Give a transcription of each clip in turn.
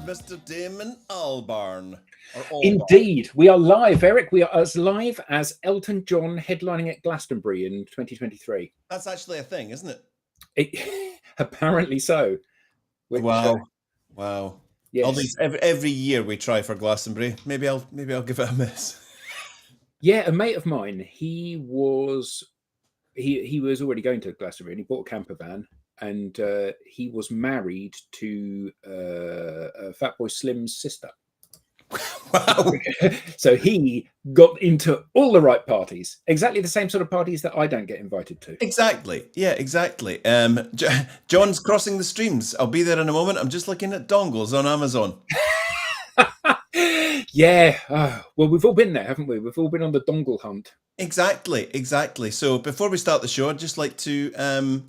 Mr. Damon Albarn. Indeed, we are live, Eric. We are as live as Elton John headlining at Glastonbury in 2023. That's actually a thing, isn't it? Apparently so. Which, wow. Yes. All these, every year we try for Glastonbury. Maybe I'll give it a miss. Yeah, a mate of mine. He was already going to Glastonbury, and he bought a camper van. And he was married to Fatboy Slim's sister. Wow! So he got into all the right parties, exactly the same sort of parties that I don't get invited to. Exactly. Yeah, exactly. John's crossing the streams. I'll be there in a moment. I'm just looking at dongles on Amazon. Yeah. Well, we've all been there, haven't we? We've all been on the dongle hunt. Exactly. So before we start the show, I'd just like to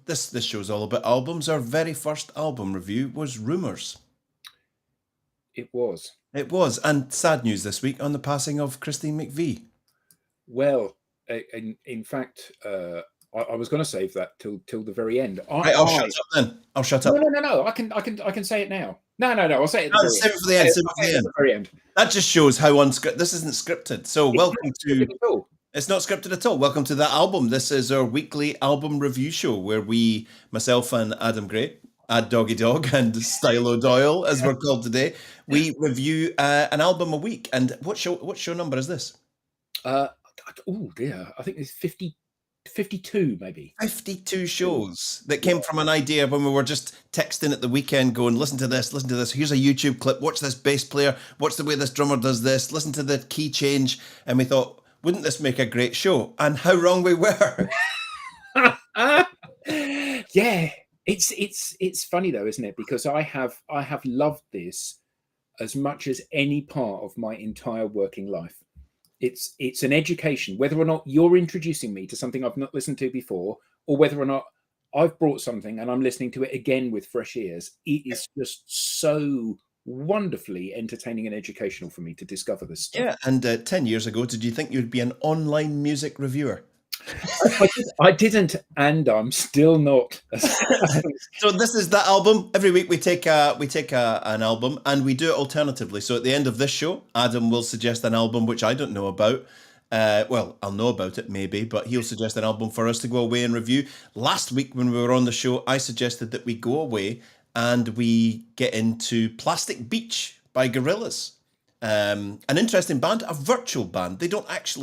this show's all about albums. Our very first album review was Rumours. It was, and sad news this week on the passing of Christine McVie. Well, in fact, I was going to save that till the very end. I'll shut up then. I'll shut up. No. I can say it now. No. I'll say it. Save it for the end. Save it for the very end. That just shows how unscripted. This isn't scripted. So welcome to. It's not scripted at all. Welcome to that album. This is our weekly album review show where we, myself and Adam Gray, Ad Doggy Dog and Stylo Doyle, as we're called today, we review an album a week. And what show number is this? Oh dear, I think it's 52 maybe. 52 shows that came from an idea when we were just texting at the weekend going, listen to this, here's a YouTube clip, watch this bass player, watch the way this drummer does this, listen to the key change. And we thought, wouldn't this make a great show? And how wrong we were. Yeah, it's funny though, isn't it? Because I have loved this as much as any part of my entire working life. It's an education, whether or not you're introducing me to something I've not listened to before, or whether or not I've brought something and I'm listening to it again with fresh ears. It is just so wonderfully entertaining and educational for me to discover this stuff. Yeah, and 10 years ago, did you think you'd be an online music reviewer? I didn't, and I'm still not. So this is that album. Every week we take an album and we do it alternatively. So at the end of this show, Adam will suggest an album which I don't know about. Well, I'll know about it maybe, but he'll suggest an album for us to go away and review. Last week when we were on the show, I suggested that we go away and we get into Plastic Beach by Gorillaz. An interesting band, a virtual band. They don't exist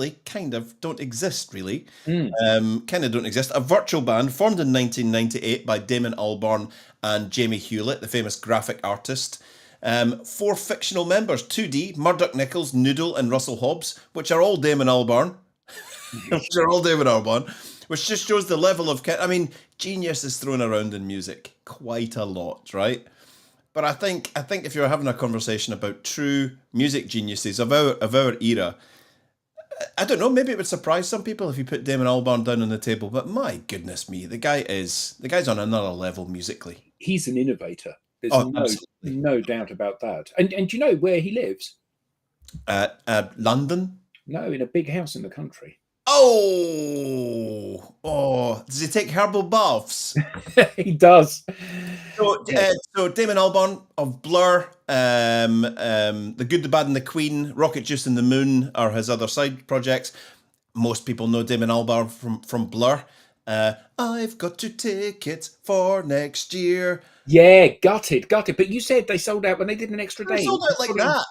really. Don't exist. A virtual band formed in 1998 by Damon Albarn and Jamie Hewlett, the famous graphic artist. 4 fictional members, 2D, Murdoch Nichols, Noodle and Russell Hobbs, which are all Damon Albarn. Which just shows the level of... genius is thrown around in music quite a lot, right? But I think if you're having a conversation about true music geniuses of our era, I don't know, maybe it would surprise some people if you put Damon Albarn down on the table, but my goodness me, the guy's on another level musically. He's an innovator. There's no doubt about that. And do you know where he lives? London? No, in a big house in the country. Oh! Does he take herbal baths? He does. So Damon Albarn of Blur, The Good, the Bad and the Queen, Rocket Juice and the Moon are his other side projects. Most people know Damon Albarn from Blur. I've got 2 tickets for next year. Yeah, gutted. But you said they sold out when they did an extra day. They sold out like that.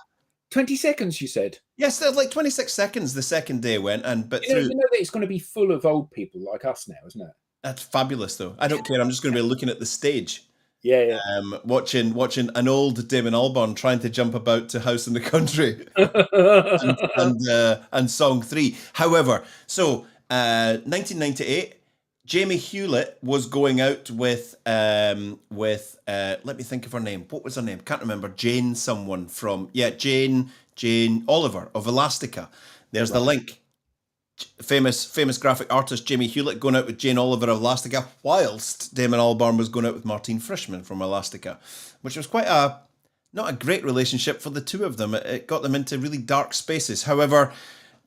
20 seconds, you said? Yes, there's like 26 seconds the second day went. You know that it's going to be full of old people like us now, isn't it? That's fabulous, though. I don't care. I'm just going to be looking at the stage. Yeah. Watching an old Damon Albarn trying to jump about to House in the Country and Song 3. However, 1998, Jamie Hewlett was going out with let me think of her name. What was her name? Can't remember. Jane Oliver of Elastica. There's the link. Famous graphic artist Jamie Hewlett going out with Jane Oliver of Elastica, whilst Damon Albarn was going out with Martine Frischmann from Elastica, which was quite a not a great relationship for the two of them. It got them into really dark spaces. However,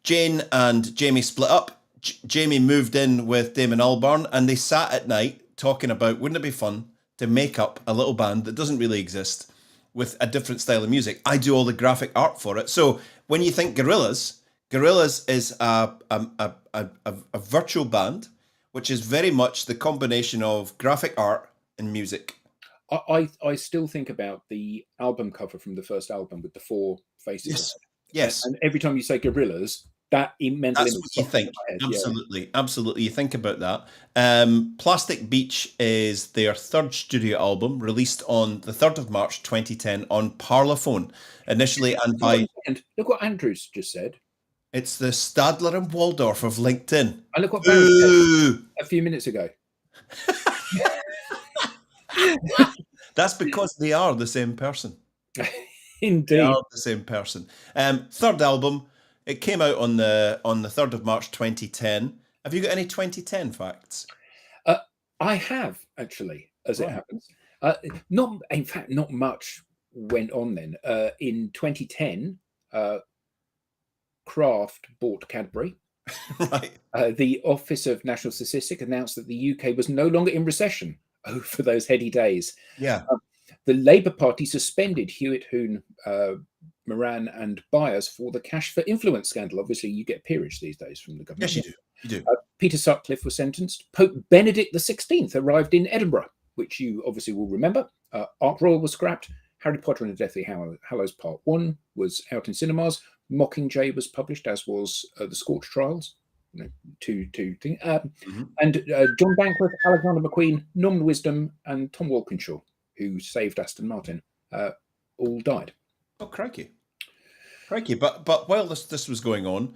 Jane and Jamie split up. Jamie moved in with Damon Albarn, and they sat at night talking about, wouldn't it be fun to make up a little band that doesn't really exist with a different style of music? I do all the graphic art for it. So when you think Gorillaz, Gorillaz is a virtual band, which is very much the combination of graphic art and music. I still think about the album cover from the first album with the four faces. Yes. Yes. And every time you say Gorillaz, that mental That's image what you pops into think. my head. Absolutely. Absolutely. You think about that. Plastic Beach is their third studio album, released on the 3rd of March 2010 on Parlophone. Initially and by... And look what Andrews just said. It's the Stadler and Waldorf of LinkedIn. And look what Barry said a few minutes ago. That's because they are the same person. Indeed. They are the same person. Third album, it came out on the 3rd of March 2010. Have you got any 2010 facts? I have, actually, as it happens. In fact, not much went on then. In 2010, Kraft bought Cadbury. Right. The Office of National Statistics announced that the UK was no longer in recession. Oh, for those heady days. Yeah. The Labour Party suspended Hewitt, Hoon, Moran and Byers for the cash for influence scandal. Obviously, you get peerage these days from the government. Yes, you do. You do. Peter Sutcliffe was sentenced. Pope Benedict XVI arrived in Edinburgh, which you obviously will remember. Ark Royal was scrapped. Harry Potter and the Deathly Hallows Part 1 was out in cinemas. Mockingjay was published, as was The Scorch Trials. Two things. And John Bankworth, Alexander McQueen, Norman Wisdom, and Tom Walkinshaw, who saved Aston Martin, all died. Oh, crikey. But while this was going on,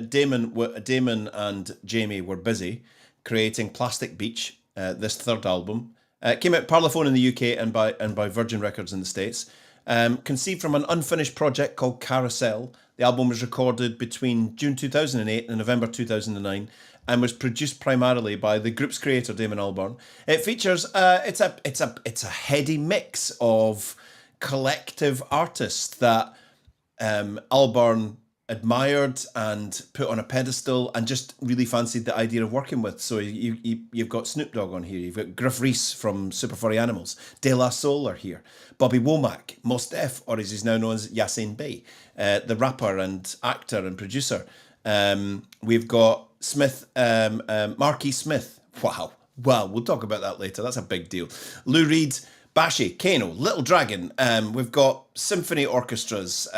Damon and Jamie were busy creating Plastic Beach, this third album. It came out Parlophone in the UK and by Virgin Records in the States. Conceived from an unfinished project called Carousel. The album was recorded between June 2008 and November 2009 and was produced primarily by the group's creator, Damon Albarn. It features it's a heady mix of collective artists that Albarn admired and put on a pedestal and just really fancied the idea of working with. So you've got Snoop Dogg on here, you've got Griff Rhys from Super Furry Animals, De La Soul are here, Bobby Womack, Mos Def, or as he's now known as Yasin Bey, the rapper and actor and producer. We've got Smith, Marquis Smith. Wow, we'll talk about that later. That's a big deal. Lou Reed, Bashi, Kano, Little Dragon. We've got symphony orchestras.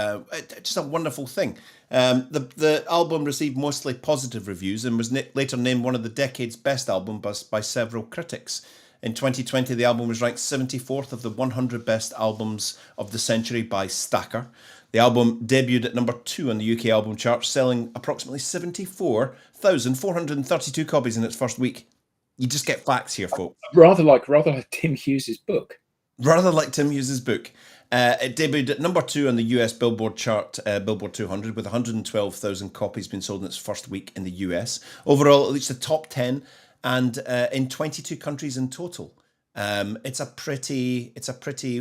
Just a wonderful thing. The album received mostly positive reviews and was later named one of the decade's best albums by several critics. In 2020, the album was ranked 74th of the 100 best albums of the century by Stacker. The album debuted at number 2 on the UK album chart, selling approximately 74,432 copies in its first week. You just get facts here, folks. Rather like Tim Hughes' book. Rather like Tim Hughes' book. It debuted at number 2 on the US Billboard chart, Billboard 200, with 112,000 copies being sold in its first week in the US. Overall, it reached the top 10 and in 22 countries in total. It's a pretty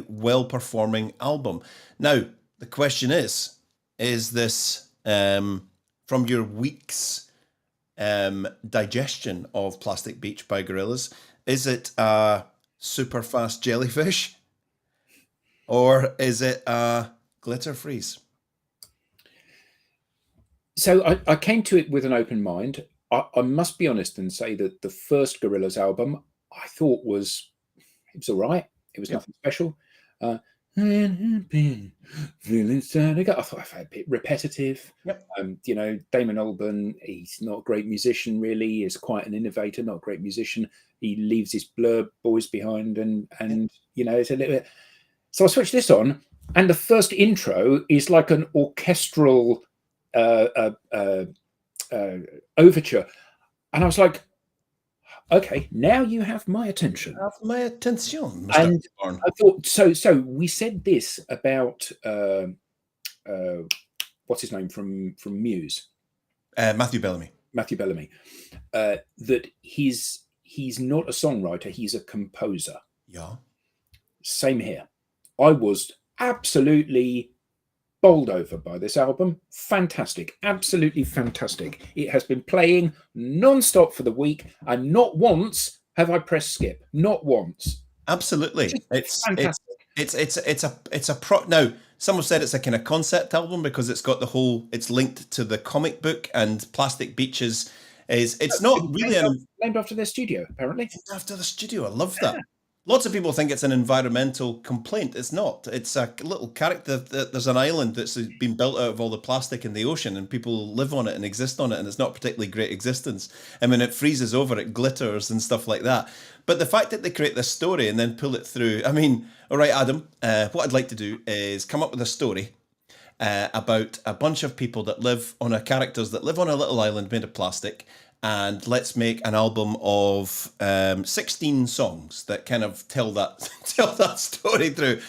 well-performing album. Now, the question is this from your week's digestion of Plastic Beach by Gorillaz, is it a super fast jellyfish or is it a glitter freeze? So I came to it with an open mind. I must be honest and say that the first Gorillaz album I thought was all right. It was nothing special. Feeling sad. I thought I found a bit repetitive. Yep. Damon Albarn, he's not a great musician, really. He's quite an innovator, not a great musician. He leaves his Blur boys behind, and it's a little bit. So I switched this on, and the first intro is like an orchestral overture, and I was like, okay, now you have my attention. Have my attention, Mr. And Albarn. I thought, so we said this about what's his name from Muse, Matthew Bellamy. That he's not a songwriter, he's a composer. Yeah. Same here. I was absolutely bowled over by this album. Fantastic, absolutely fantastic. It has been playing non-stop for the week, and not once have I pressed skip. Not once. Absolutely. Just fantastic. It's a pro now. Someone said it's a kind of concept album because it's got the whole, it's linked to the comic book, and Plastic Beaches is, it's not really Named after their studio, apparently. after the studio. I love that. Lots of people think it's an environmental complaint. It's not. It's a little character. There's an island that's been built out of all the plastic in the ocean, and people live on it and exist on it, and it's not particularly great existence. And when it freezes over, it glitters and stuff like that. But the fact that they create this story and then pull it through, I mean, all right, Adam, what I'd like to do is come up with a story about a bunch of people that live on characters that live on a little island made of plastic, and let's make an album of 16 songs that kind of tell that tell that story through.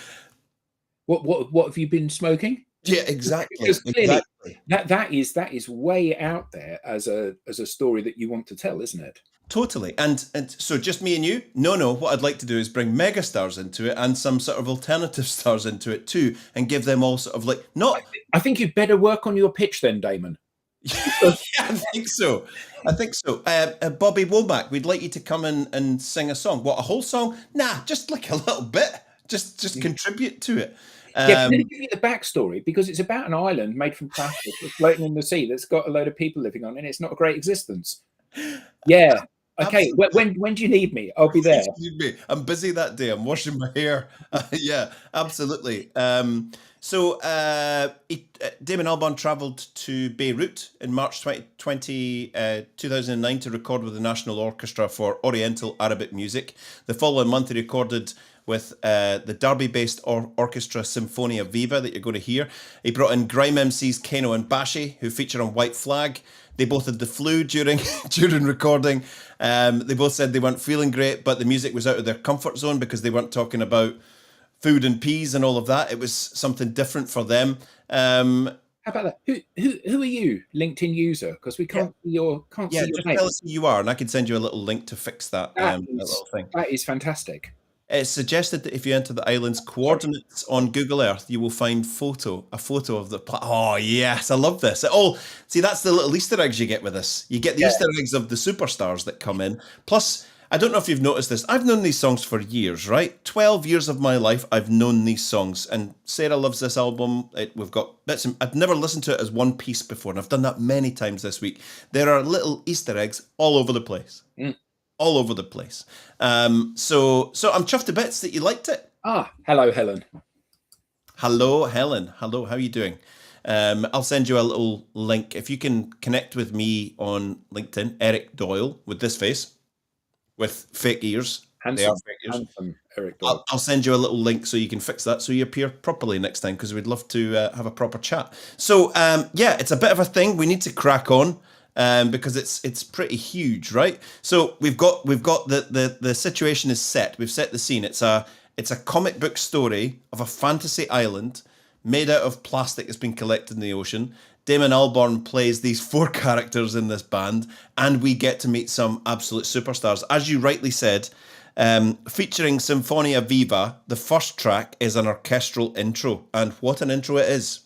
What have you been smoking? Yeah, exactly. Because clearly Exactly. that is way out there as a story that you want to tell, isn't it? Totally. And so just me and you? No. What I'd like to do is bring mega stars into it and some sort of alternative stars into it too, and give them all sort of like not. I think you'd better work on your pitch then, Damon. Yeah, I think so. I think so. Bobby Womack, we'd like you to come in and sing a song. What, a whole song? Nah, just like a little bit. Just contribute to it. Yeah, can I give you the backstory? Because it's about an island made from plastic that's floating in the sea that's got a load of people living on it, and it's not a great existence. Yeah. Okay. When do you need me? I'll be there. Excuse me. I'm busy that day. I'm washing my hair. Yeah, absolutely. So Damon Albarn travelled to Beirut in March 2009 to record with the National Orchestra for Oriental Arabic Music. The following month he recorded with the Derby-based orchestra Symphonia Viva that you're going to hear. He brought in grime MCs Kano and Bashi, who feature on White Flag. They both had the flu during recording. They both said they weren't feeling great, but the music was out of their comfort zone because they weren't talking about food and peas and all of that. It was something different for them. How about that? Who are you, LinkedIn user? Because we can't see your see your just name. tell us who you are, and I can send you a little link to fix that, that little thing. That is fantastic. It's suggested that if you enter the island's coordinates on Google Earth, you will find a photo of the oh yes, I love this. Oh, see, that's the little Easter eggs you get with this. You get the Easter eggs of the superstars that come in. Plus, I don't know if you've noticed this. I've known these songs for years, right? 12 years of my life, I've known these songs. And Sarah loves this album. We've got bits. I've never listened to it as one piece before, and I've done that many times this week. There are little Easter eggs all over the place. All over the place. So I'm chuffed to bits that you liked it. Hello, Helen. Hello, Helen. Hello, how are you doing? I'll send you a little link. If you can connect with me on LinkedIn, Eric Doyle, with this face, with fake ears. Handsome Eric Doyle. I'll send you a little link so you can fix that so you appear properly next time, because we'd love to have a proper chat. So, yeah, it's a bit of a thing. We need to crack on. Because it's pretty huge, right? So we've got the situation is set. We've set the scene. It's a comic book story of a fantasy island made out of plastic that's been collected in the ocean. Damon Albarn plays these 4 characters in this band, and we get to meet some absolute superstars. As you rightly said, featuring Symphonia Viva, the first track is an orchestral intro, and what an intro it is.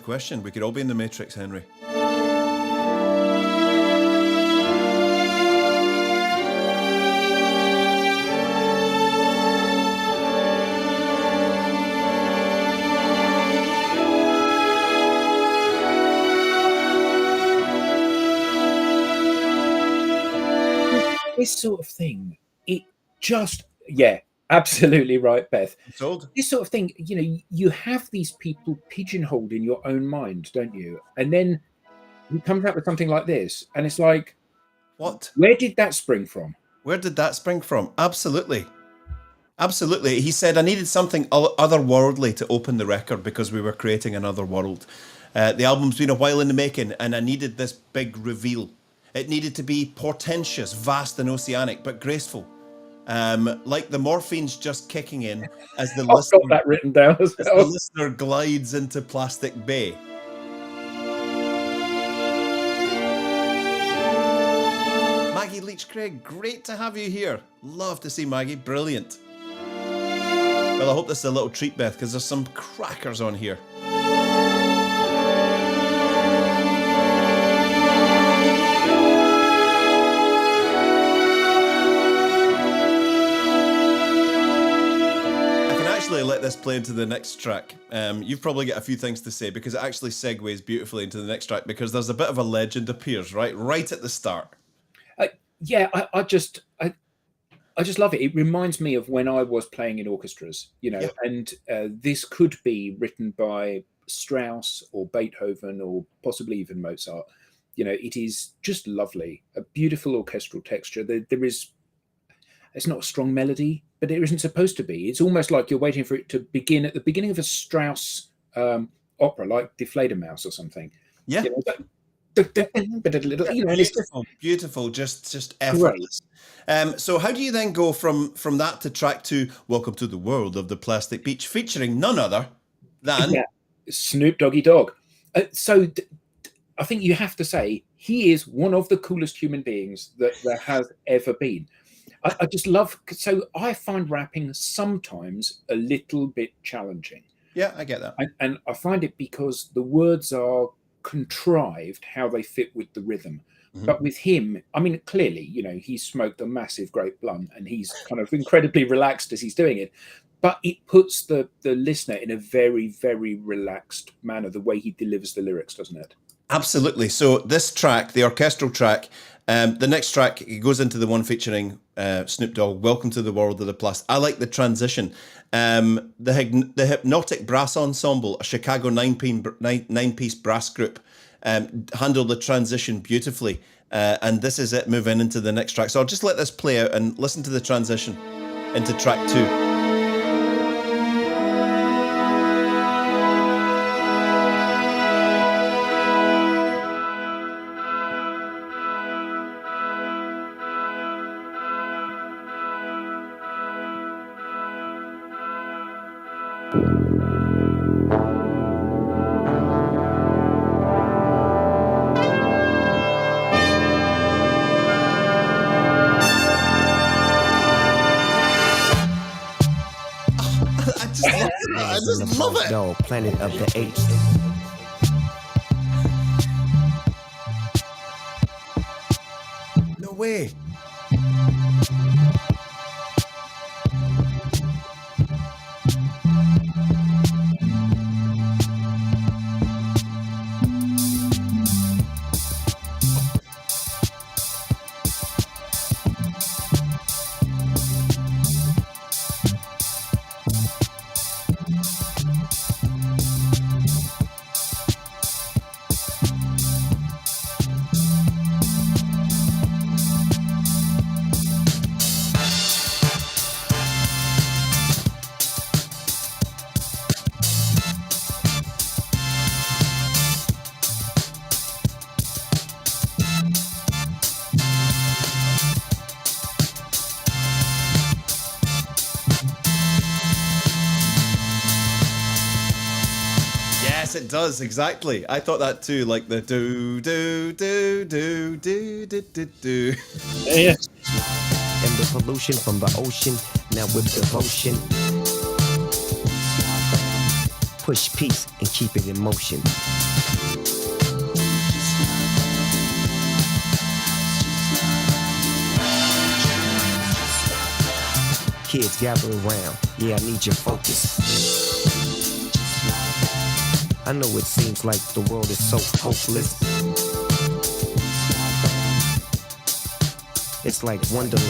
Question. We could all be in the Matrix, Henry. This sort of thing, it just, yeah, absolutely right, Beth. Sold. This sort of thing, you have these people pigeonholed in your own mind, don't you? And then you come out with something like this, and it's like, what? Where did that spring from? Where did that spring from? Absolutely. Absolutely. He said, I needed something otherworldly to open the record because we were creating another world. The album's been a while in the making, and I needed this big reveal. It needed to be portentous, vast and oceanic, but graceful. Like the morphine's just kicking in as the I've got that written down as well. listener glides into Plastic Bay. Maggie Leach-Craig, great to have you here. Love to see Maggie, brilliant. Well, I hope this is a little treat, Beth, because there's some crackers on here. Let this play into the next track. You've probably got a few things to say because it actually segues beautifully into the next track because there's a bit of a legend appears right at the start. Yeah, I just love it. It reminds me of when I was playing in orchestras, Yeah. and this could be written by Strauss or Beethoven or possibly even Mozart. It is just lovely, a beautiful orchestral texture. It's not a strong melody, but it isn't supposed to be. It's almost like you're waiting for it to begin at the beginning of a Strauss opera, like Die Fledermaus or something. Yeah. Beautiful, just effortless. So how do you then go from that to track 2, Welcome to the World of the Plastic Beach, featuring none other than Snoop Doggy Dogg? So I think you have to say he is one of the coolest human beings that there has ever been. I just love, so I find rapping sometimes a little bit challenging. Yeah, I get that. And I find it because the words are contrived how they fit with the rhythm. Mm-hmm. But with him, I mean, clearly, he's smoked a massive great blunt and he's kind of incredibly relaxed as he's doing it. But it puts the listener in a very, very relaxed manner, the way he delivers the lyrics, doesn't it? Absolutely. So this track, the orchestral track, the next track, it goes into the one featuring Snoop Dogg, Welcome to the World of the Plastic. I like the transition. The Hypnotic Brass Ensemble, a Chicago nine-piece brass group, handled the transition beautifully. And this is it moving into the next track. So I'll just let this play out and listen to the transition into track 2. I just love it. Dog, Planet of the Apes. No way. It does, exactly. I thought that too, like the do do do do do do do do. Yeah. And the pollution from the ocean, now with devotion. Push peace and keep it in motion. Kids gather around, yeah, I need your focus. I know it seems like the world is so hopeless. It's like Wonderland.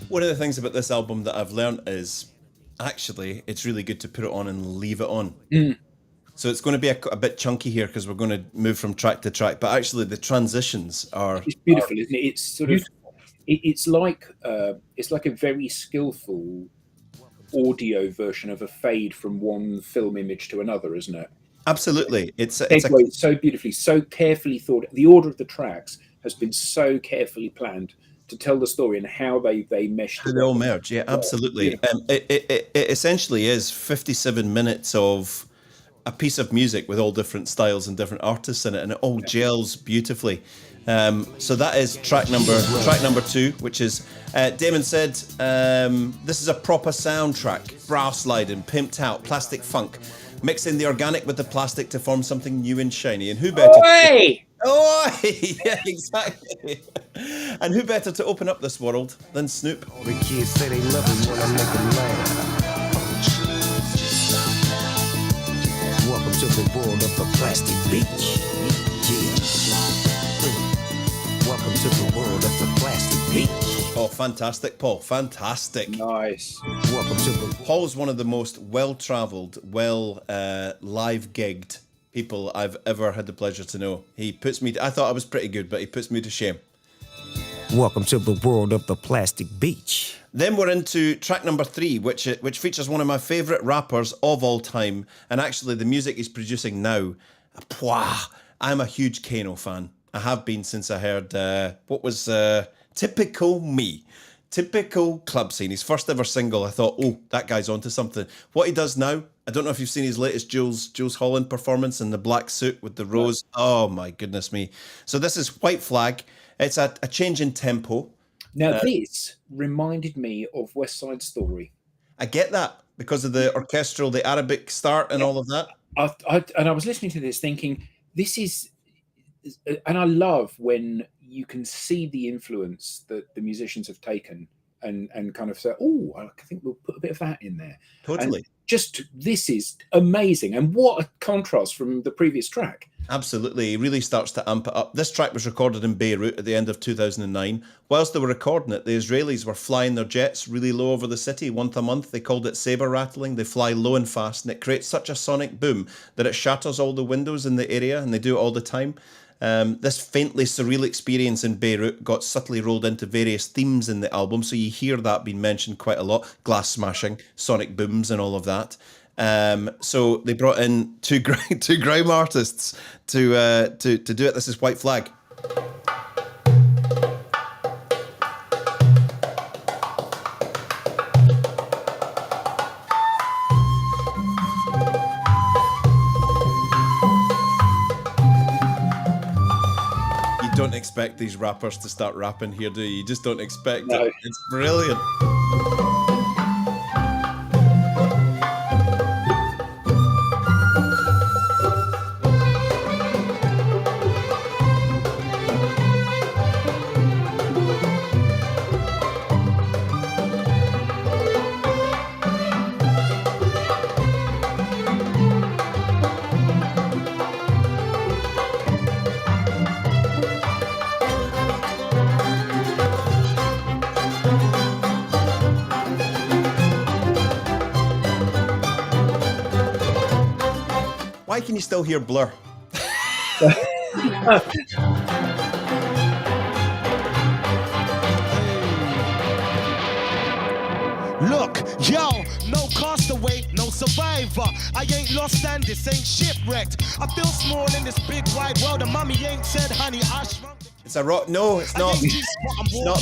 One of the things about this album that I've learned is actually it's really good to put it on and leave it on. So it's going to be a bit chunky here because we're going to move from track to track, but actually the transitions are... It's beautiful, isn't it? It's sort of... It's like a very skillful audio version of a fade from one film image to another, isn't it? Absolutely. It's a Segues so beautifully, so carefully thought. The order of the tracks has been so carefully planned to tell the story and how they mesh They together. all merge, yeah, absolutely. It essentially is 57 minutes of a piece of music with all different styles and different artists in it, and it all gels beautifully. So that is track number 2, which is Damon said this is a proper soundtrack, brass sliding, pimped out, plastic funk, mixing the organic with the plastic to form something new and shiny. And who better? Oh, yeah, exactly. And who better to open up this world than Snoop? All the kids say they love it when I make them laugh. Welcome to the world of the plastic beach. Yeah. Welcome to the world of the plastic beach. Oh, fantastic, Paul. Fantastic. Nice. Welcome to the Paul's one of the most well-travelled, live gigged people I've ever had the pleasure to know. He puts me. I thought I was pretty good, but he puts me to shame. Welcome to the world of the plastic beach. Then we're into track number 3, which features one of my favourite rappers of all time, and actually the music he's producing now. Pwah! I'm a huge Kano fan. I have been since I heard what was Typical Me. Typical club scene. His first ever single. I thought, oh, that guy's onto something. What he does now, I don't know if you've seen his latest Jules Holland performance in the black suit with the rose. Oh my goodness me. So this is White Flag. It's a change in tempo. Now this reminded me of West Side Story. I get that because of the orchestral, the Arabic start and all of that. I was listening to this thinking, this is, and I love when you can see the influence that the musicians have taken and kind of say, oh, I think we'll put a bit of that in there. Totally. And just, this is amazing. And what a contrast from the previous track. Absolutely. He really starts to amp it up. This track was recorded in Beirut at the end of 2009. Whilst they were recording it, the Israelis were flying their jets really low over the city once a month. They called it saber rattling. They fly low and fast, and it creates such a sonic boom that it shatters all the windows in the area, and they do it all the time. This faintly surreal experience in Beirut got subtly rolled into various themes in the album, so you hear that being mentioned quite a lot. Glass smashing, sonic booms and all of that. So they brought in two grime artists to do it. This is White Flag. You don't expect these rappers to start rapping here, do you? You just don't expect it. It's brilliant. Why can you still hear Blur? Look, yo, no castaway, no survivor. I ain't lost and this ain't shipwrecked. I feel small in this big wide world, and mommy ain't said, honey, I shrunk. It's a rock. No, it's not. No,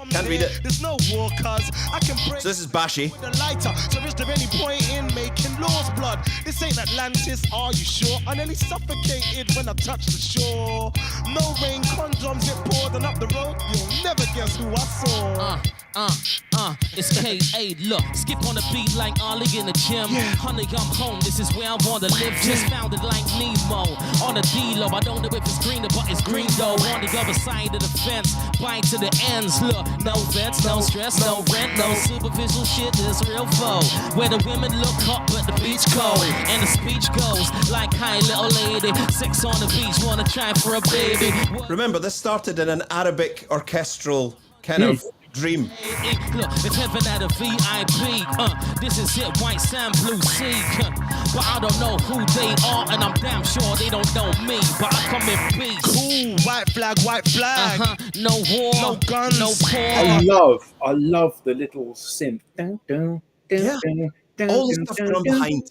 can't read it. There's no war, cuz I can break. So this is Bashi. The lighter. So is there any point in making laws, blood? This ain't Atlantis, are you sure? I nearly suffocated when I touched the shore. No rain, condoms, it poured, and up the road, you'll never guess who I saw. It's K.A. Look, skip on the beat like Ollie in the gym. Honey, I'm home, this is where I wanna live. Just found it like Nemo. On the D-Lo, I don't know if it's green, but it's green though. On the other side of the fence, bite to the ends. Look, no vets, no stress, no rent, no superficial shit, this real foe. Where the women look hot, but the beach cold. And the speech goes like, hi little lady, sex on the beach, wanna try for a baby. Remember, this started in an Arabic orchestral kind of Dream. Look, it's heaven at a VIP. This is it, white sand, blue sea. But I don't know who they are, and I'm damn sure they don't know me. But I come in peace. Cool, white flag, white flag. No war, No guns. no I poor. love the little synth. Dun, dun, dun, Yeah. dun, dun, All the dun, stuff dun, from dun. behind.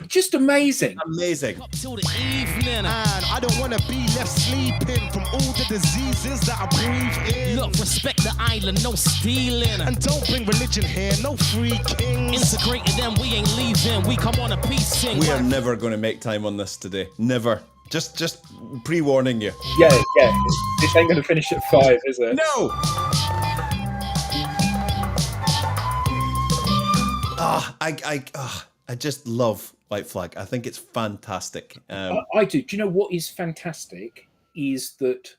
Just amazing. Amazing. Up till the evening. And I don't want to be left sleeping from all the diseases that I breathe in. Look, respect the island, no stealing. And don't bring religion here, no free kings. Integrated them, we ain't leaving. We come on a peace sing. We are never going to make time on this today. Never. Just pre-warning you. Yeah. This ain't going to finish at 5, is it? No. I just love White Flag. I think it's fantastic. I do. Do you know what is fantastic? Is that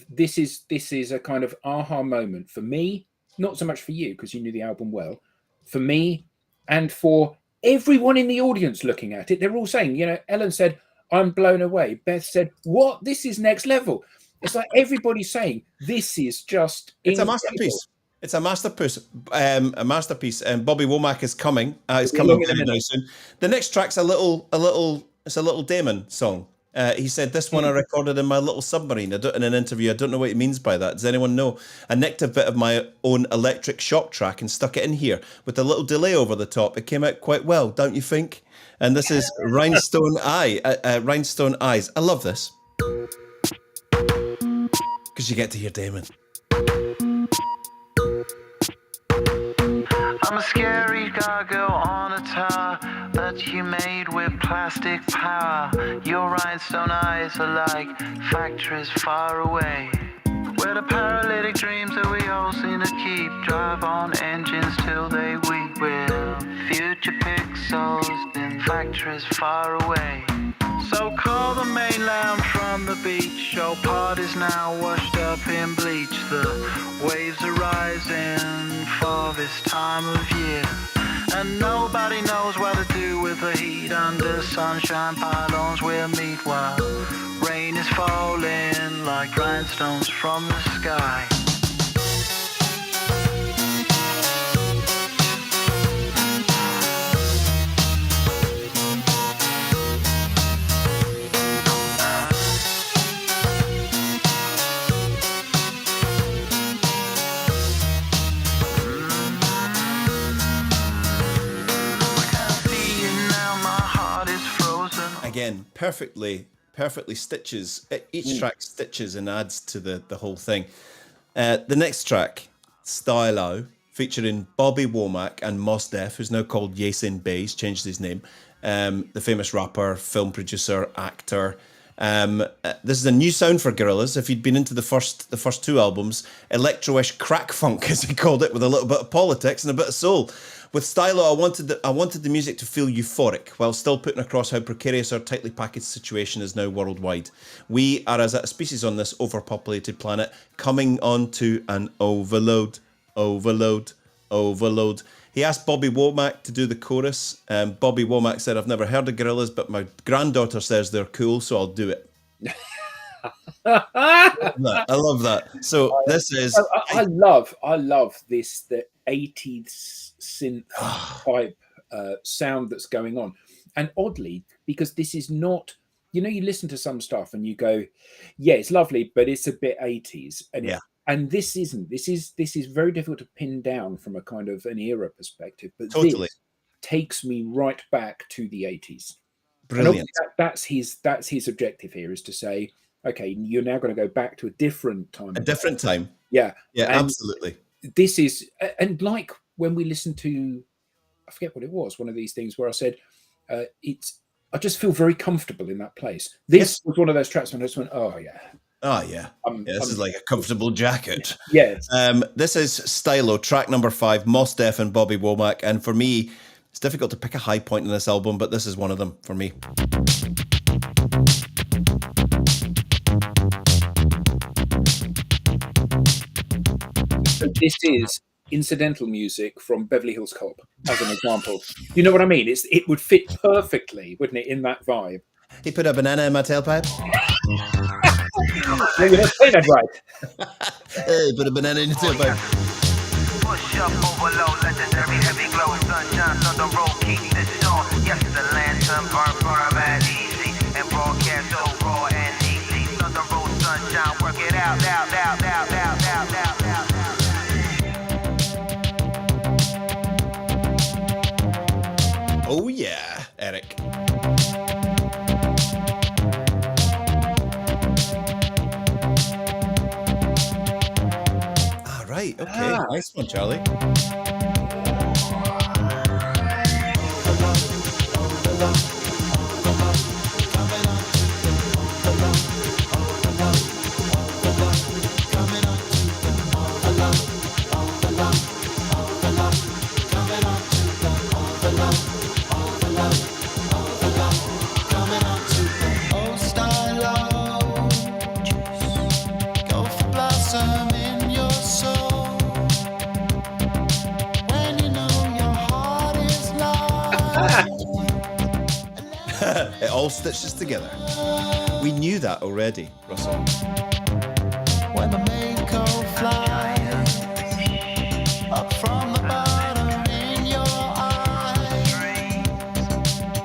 this is a kind of aha moment for me, not so much for you because you knew the album well, for me and for everyone in the audience looking at it. They're all saying, Ellen said, "I'm blown away." Beth said, "What? This is next level." It's like everybody's saying this is just It's a incredible. masterpiece. It's a masterpiece. A masterpiece. And Bobby Womack is coming. It's coming very soon. The next track's it's a little Damon song. He said, "This one I recorded in my little submarine." In an interview, I don't know what he means by that. Does anyone know? I nicked a bit of my own electric shock track and stuck it in here with a little delay over the top. It came out quite well, don't you think? And this is Rhinestone Eyes. I love this because you get to hear Damon. I'm a scary gargoyle on a tower that you made with plastic power. Your rhinestone eyes are like factories far away, where the paralytic dreams that we all seem to keep drive on engines till they weep. We're future pixels in factories far away. So call the mainland from the beach. Your part is now washed up in bleach. The waves are rising for this time of year, and nobody knows what to do with the heat. Under sunshine pylons we'll meet while rain is falling like rhinestones from the sky. Again, perfectly stitches. Each track stitches and adds to the whole thing. The next track, Stylo, featuring Bobby Womack and Mos Def, who's now called Yasin Bey. He's changed his name. The famous rapper, film producer, actor. This is a new sound for Gorillaz. If you'd been into the first two albums, electro-ish crack funk, as he called it, with a little bit of politics and a bit of soul. With Stylo, I wanted the music to feel euphoric while still putting across how precarious our tightly packaged situation is now worldwide. We are, as a species on this overpopulated planet, coming onto an overload. He asked Bobby Womack to do the chorus. Bobby Womack said, "I've never heard of Gorillaz, but my granddaughter says they're cool, so I'll do it." I love that. So this is... I love this, the 80s synth type sound that's going on. And oddly, because this is not, you listen to some stuff and you go, yeah, it's lovely, but it's a bit 80s. And and this isn't. This is very difficult to pin down from a kind of an era perspective. But totally this takes me right back to the 80s. Brilliant. That's his objective here, is to say, okay, you're now going to go back to a different time. A different time. Yeah. Yeah, and absolutely. This is, and like when we listened to, I forget what it was, one of these things where I said, I just feel very comfortable in that place. This was one of those tracks when I just went, oh yeah. Oh yeah. This is like a comfortable jacket. Yeah. This is Stylo, track number 5, Mos Def and Bobby Womack. And for me, it's difficult to pick a high point in this album, but this is one of them for me. So this is incidental music from Beverly Hills Cop, as an example. You know what I mean? It would fit perfectly, wouldn't it, in that vibe? He put a banana in my tailpipe. Well, you're not saying that right. Hey, put a banana in your tailpipe. Push up, overload, legendary heavy glow, sunshine on the road, keep this on. Yes, the lantern burn firm and easy, and broadcast so raw and easy. On the road, sunshine, work it out, out. Oh yeah, Eric. Ah, right. Okay. Nice one, Charlie. It all stitches together. We knew that already, Russell. When the Mako flies up from the bottom in your eyes,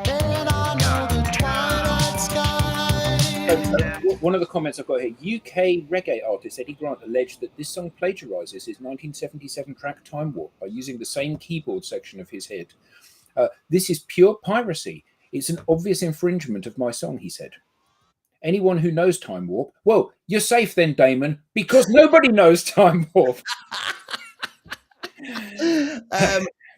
then I know the twilight sky. One of the comments I've got here, UK reggae artist Eddie Grant alleged that this song plagiarizes his 1977 track Time Warp by using the same keyboard section of his hit. This is pure piracy. It's an obvious infringement of my song, he said. Anyone who knows Time Warp, well, you're safe then, Damon, because nobody knows Time Warp.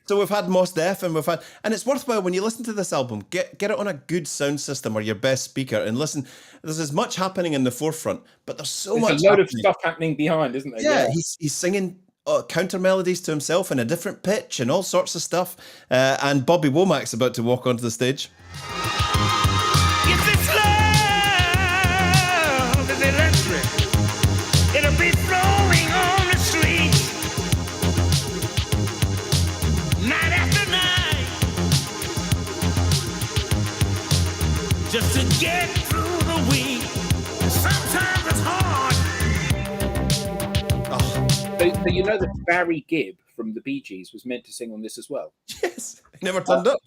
So we've had Mos Def, and and it's worthwhile when you listen to this album, get it on a good sound system or your best speaker and listen. There's as much happening in the forefront, but there's There's much a load happening. of stuff happening behind, isn't there? Yeah, he's singing counter melodies to himself in a different pitch and all sorts of stuff. And Bobby Womack's about to walk onto the stage. If this love is electric, it'll be flowing on the streets, night after night, just to get through the week. Sometimes it's hard. So you know that Barry Gibb from the Bee Gees was meant to sing on this as well? Yes, he never turned up.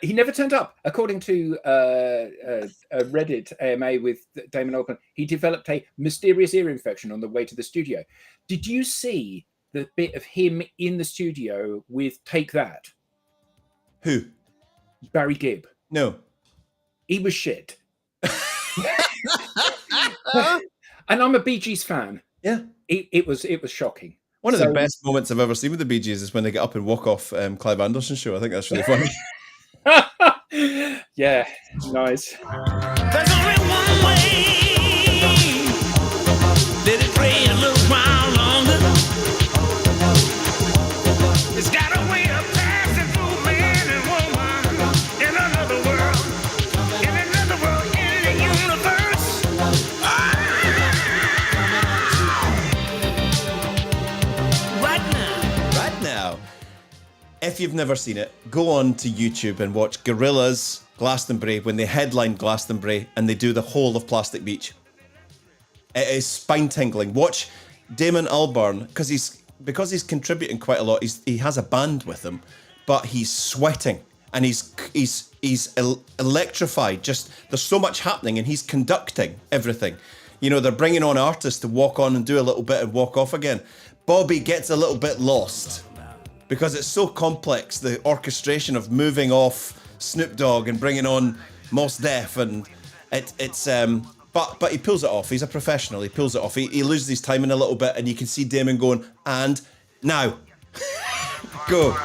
He never turned up. According to Reddit AMA with Damon Albarn, he developed a mysterious ear infection on the way to the studio. Did you see the bit of him in the studio with Take That? Who? Barry Gibb. No. He was shit. And I'm a Bee Gees fan. Yeah. It was shocking. One of the best moments I've ever seen with the Bee Gees is when they get up and walk off Clive Anderson's show. I think that's really funny. Yeah, nice. There's only one way. Let it play a little while longer. It's got a way of passing through man and woman in another world, in the universe. Right now, if you've never seen it, go on to YouTube and watch Gorillaz Glastonbury when they headline Glastonbury and they do the whole of Plastic Beach. It is spine-tingling. Watch Damon Albarn, because he's contributing quite a lot. He has a band with him, but he's sweating and he's electrified. Just there's so much happening, and he's conducting everything. You know, they're bringing on artists to walk on and do a little bit and walk off again. Bobby gets a little bit lost because it's so complex, the orchestration of moving off Snoop Dogg and bringing on Mos Def, and but he pulls it off. He's a professional. He pulls it off. He loses his timing a little bit, and you can see Damon going, and now go.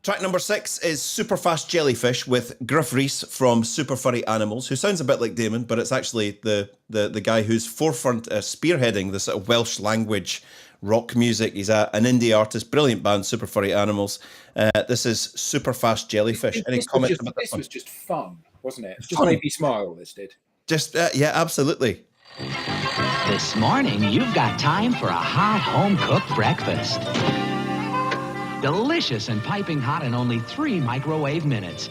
Track number 6 is Superfast Jellyfish with Griff Rhys from Super Furry Animals, who sounds a bit like Damon, but it's actually the guy who's forefront spearheading the sort of Welsh language rock music. He's an indie artist, brilliant band, Super Furry Animals. This is Superfast Jellyfish. Any comments about this one? This was just fun, wasn't it? It just made me smile, this did. Just, yeah, absolutely. This morning, you've got time for a hot home-cooked breakfast. Delicious and piping hot in only 3 microwave minutes.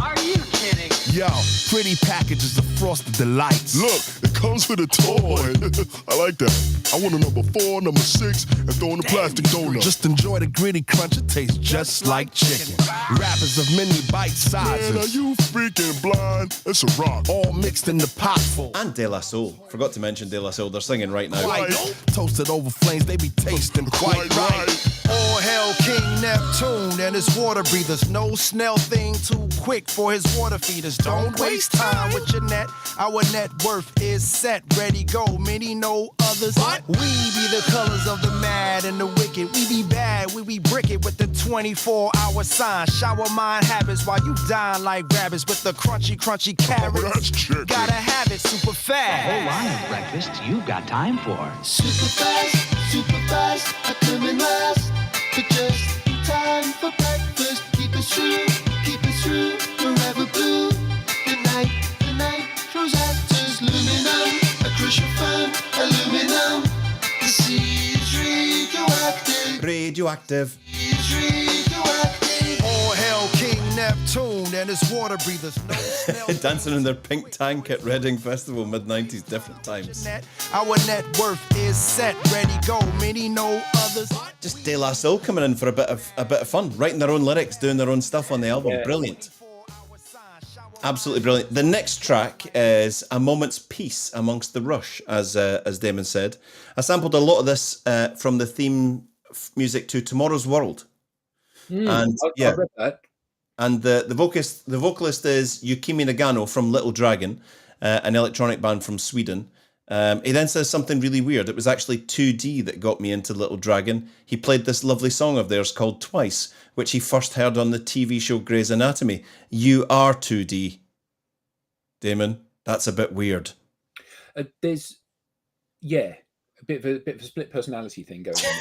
Are you kidding? Yo, pretty packages of Frosted Delights. Look, it comes with a toy. I like that. I want a number 4, number 6, and throw in a plastic donut. Just enjoy the gritty crunch. It tastes just like chicken. Wrappers of mini bite sizes. Man, are you freaking blind? It's a rock. All mixed in the pot full. And De La Soul. Forgot to mention De La Soul. They're singing right now. Quite toasted over flames, they be tasting quite right. All hail King Neptune and his water breathers. No snail thing too quick for his water feeders. Don't waste time with your net. Our net worth is set, ready, go. Many know others. We be the colors of the mad and the wicked. We be bad, we be bricket with the 24-hour sign. Shower mind habits while you dine like rabbits with the crunchy carrots. That's chicken. Gotta have it super fast. Whole line of breakfasts you've got time for. Super fast, I come in last. But just in time for breakfast. Keep it true, forever blue. The night throws actors, luminum. A crucial fun, aluminum. The sea is radioactive. Radioactive. All hail King Neptune and his water breathers. No snail Dancing in their pink tank at Reading Festival, mid-90s, different times. net. Our net worth is set, ready, go. Many know others. Just De La Soul coming in for a bit of fun, writing their own lyrics, doing their own stuff on the album. Yeah. Brilliant. Absolutely brilliant. The next track is A Moment's Peace Amongst the Rush, as Damon said. I sampled a lot of this from the theme music to Tomorrow's World. And I read that. And the vocalist is Yukimi Nagano from Little Dragon, an electronic band from Sweden. He then says something really weird. It was actually 2D that got me into Little Dragon. He played this lovely song of theirs called Twice, which he first heard on the TV show Grey's Anatomy. You are 2D. Damon, that's a bit weird. There's a bit of a split personality thing going on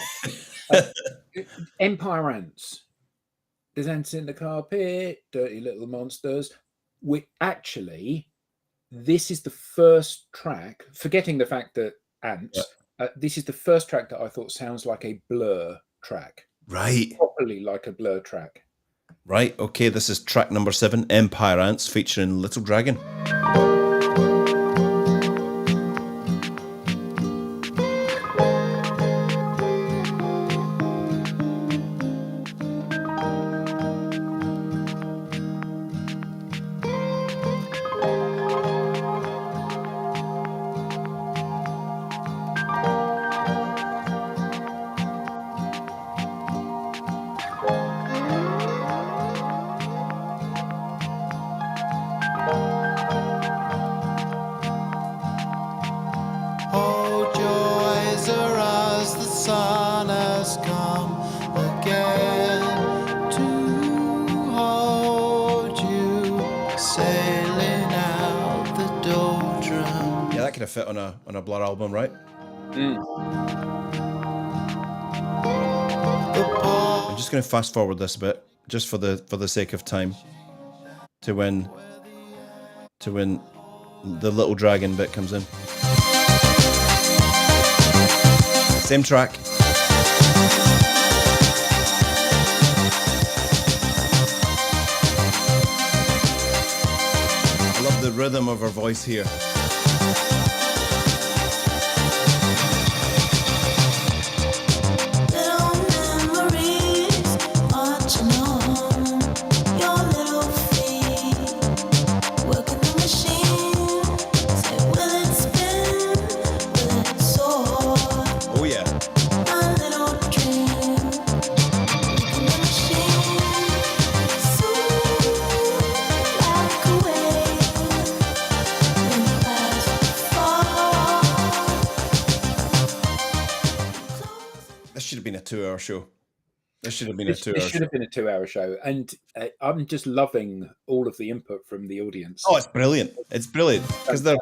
there. Empire Ants. There's ants in the carpet, dirty little monsters. This is the first track, forgetting the fact that ants, this is the first track that I thought sounds like a Blur track. Right. Properly like a Blur track. Right, okay, this is track number 7, Empire Ants, featuring Little Dragon. Oh, joys are as the sun has come again to hold you, sailing out the doldrum. Yeah, that could have fit on a Blur album, right? I'm just going to fast forward this a bit, just for the sake of time, to when the Little Dragon bit comes in. Same track. I love the rhythm of her voice here. Oh yeah. This should have been a 2-hour show. This should have been a 2-hour This show. should have been a 2-hour show. And I'm just loving all of the input from the audience. Oh, it's brilliant. It's brilliant. Because they're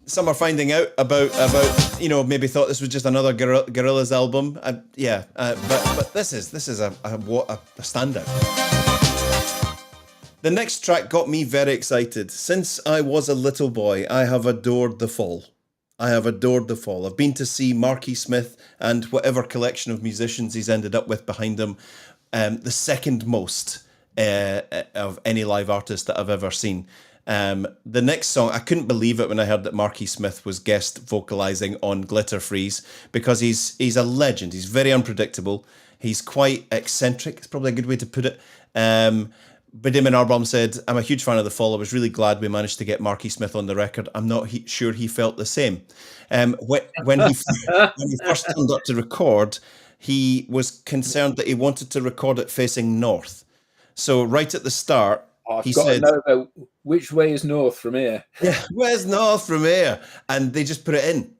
some are finding out about maybe thought this was just another Gorillaz album. But this is a standout. The next track got me very excited. Since I was a little boy, I have adored The Fall. I have adored The Fall. I've been to see Marky Smith and whatever collection of musicians he's ended up with behind him, the second most of any live artist that I've ever seen. The next song, I couldn't believe it when I heard that Marky Smith was guest vocalizing on Glitter Freeze, because he's a legend. He's very unpredictable. He's quite eccentric. It's probably a good way to put it. But Damon Albarn said, "I'm a huge fan of The Fall. I was really glad we managed to get Marky Smith on the record. I'm not sure he felt the same." When he first turned up to record, he was concerned that he wanted to record it facing north. So right at the start, I've he got said, to know about which way is north from here. "Yeah, where's north from here?" And they just put it in.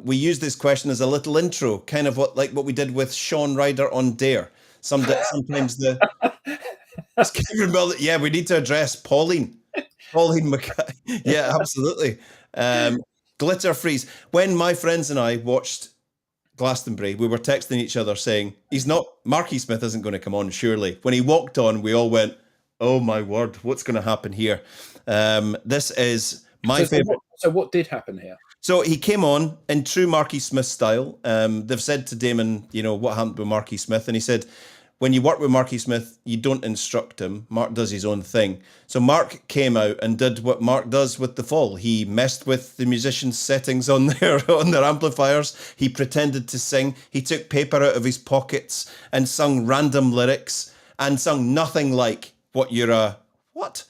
We used this question as a little intro, kind of what we did with Sean Ryder on Dare. Sometimes the yeah, we need to address Pauline Mackay. Yeah, absolutely. Glitter Freeze. When my friends and I watched Glastonbury, we were texting each other saying, Marky Smith isn't going to come on, surely. When he walked on, we all went, "Oh my word, what's going to happen here?" This is my favorite. So what did happen here? So he came on in true Marky Smith style. They've said to Damon, what happened with Marky Smith? And he said, when you work with Marky Smith, you don't instruct him. Mark does his own thing. So Mark came out and did what Mark does with The Fall. He messed with the musicians' settings on their amplifiers. He pretended to sing. He took paper out of his pockets and sung random lyrics and sung nothing like what you're what?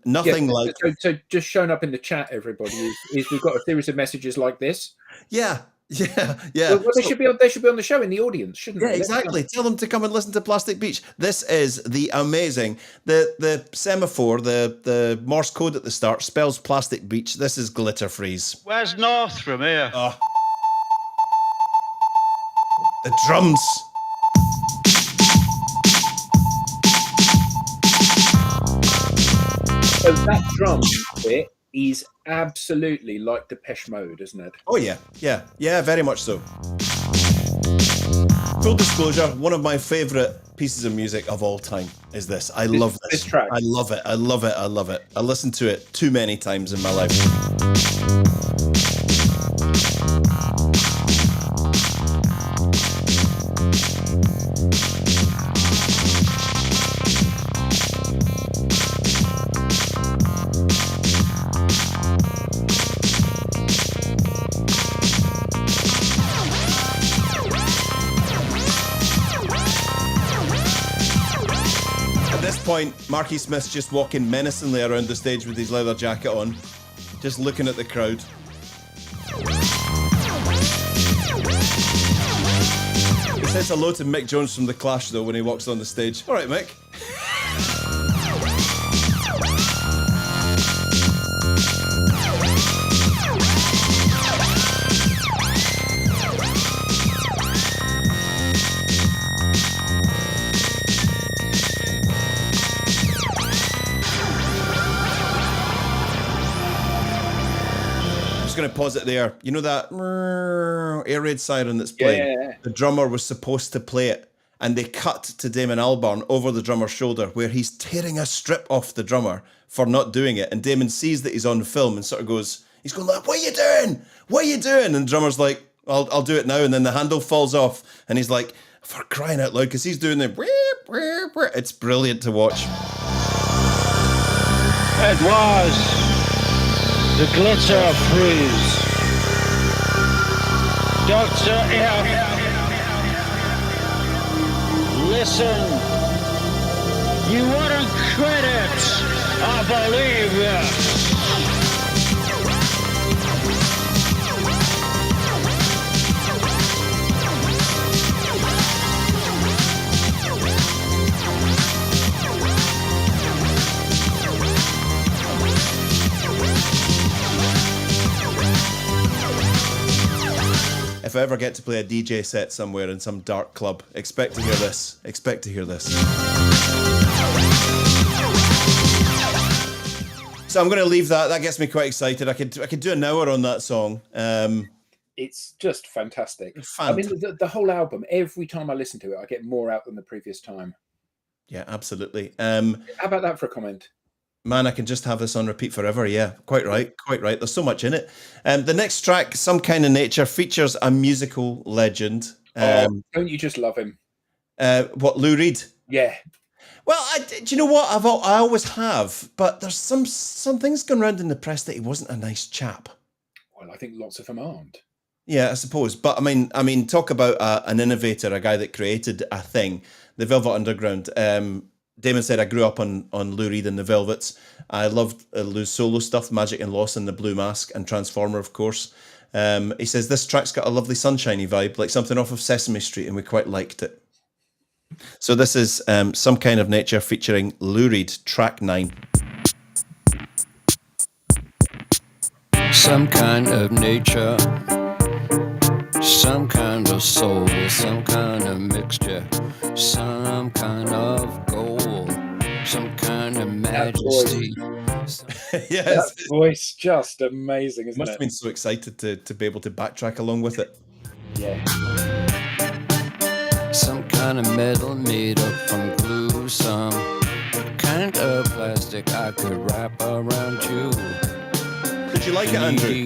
Nothing like. So just showing up in the chat, everybody, is we've got a series of messages like this. Yeah. Well, they should be on the show in the audience, shouldn't they? Yeah, exactly. Tell them to come and listen to Plastic Beach. This is the amazing the semaphore, the Morse code at the start spells Plastic Beach. This is Glitter Freeze. Where's north from here? Oh. The drums. So that drum bit is absolutely like Depeche Mode, isn't it? Oh yeah, very much so. Full disclosure, one of my favourite pieces of music of all time is this. I love this track. I love it. I listened to it too many times in my life. Point, Marky Smith's just walking menacingly around the stage with his leather jacket on, just looking at the crowd. He says hello to Mick Jones from The Clash, though, when he walks on the stage. All right, Mick. Going to pause it there. You know that air raid siren that's playing? Yeah. The drummer was supposed to play it, and they cut to Damon Albarn over the drummer's shoulder where he's tearing a strip off the drummer for not doing it, and Damon sees that he's on film and sort of he's going like, "What are you doing? What are you doing?" And the drummer's like, I'll do it now," and then the handle falls off and he's like, for crying out loud, because he's doing the it's brilliant to watch. It was the Glitter Freeze. Dr. F. Listen, you wouldn't credit, I believe it. If I ever get to play a DJ set somewhere in some dark club, expect to hear this. Expect to hear this. So I'm going to leave that. That gets me quite excited. I could do an hour on that song. It's just fantastic. I mean, the whole album, every time I listen to it, I get more out than the previous time. Yeah, absolutely. How about that for a comment? Man, I can just have this on repeat forever. Yeah, quite right. There's so much in it. The next track, Some Kind of Nature, features a musical legend. Don't you just love him? What, Lou Reed? Yeah. Well, do you know what? I always have, but there's some things going around in the press that he wasn't a nice chap. Well, I think lots of them aren't. Yeah, I suppose. But I mean, talk about an innovator, a guy that created a thing, the Velvet Underground. Damon said, I grew up on Lou Reed and the Velvets. I loved Lou's solo stuff, Magic and Loss and the Blue Mask and Transformer, of course. He says, this track's got a lovely sunshiny vibe, like something off of Sesame Street, and we quite liked it. So this is Some Kind of Nature featuring Lou Reed, track 9. Some kind of nature, some kind of soul, some kind of mixture, some kind of gold, some kind of majesty. Yes. That voice, just amazing, isn't Must it? have been so excited to be able to backtrack along with it. Yeah. Some kind of metal made up from glue, some kind of plastic I could wrap around you. Did you like it, Andrew?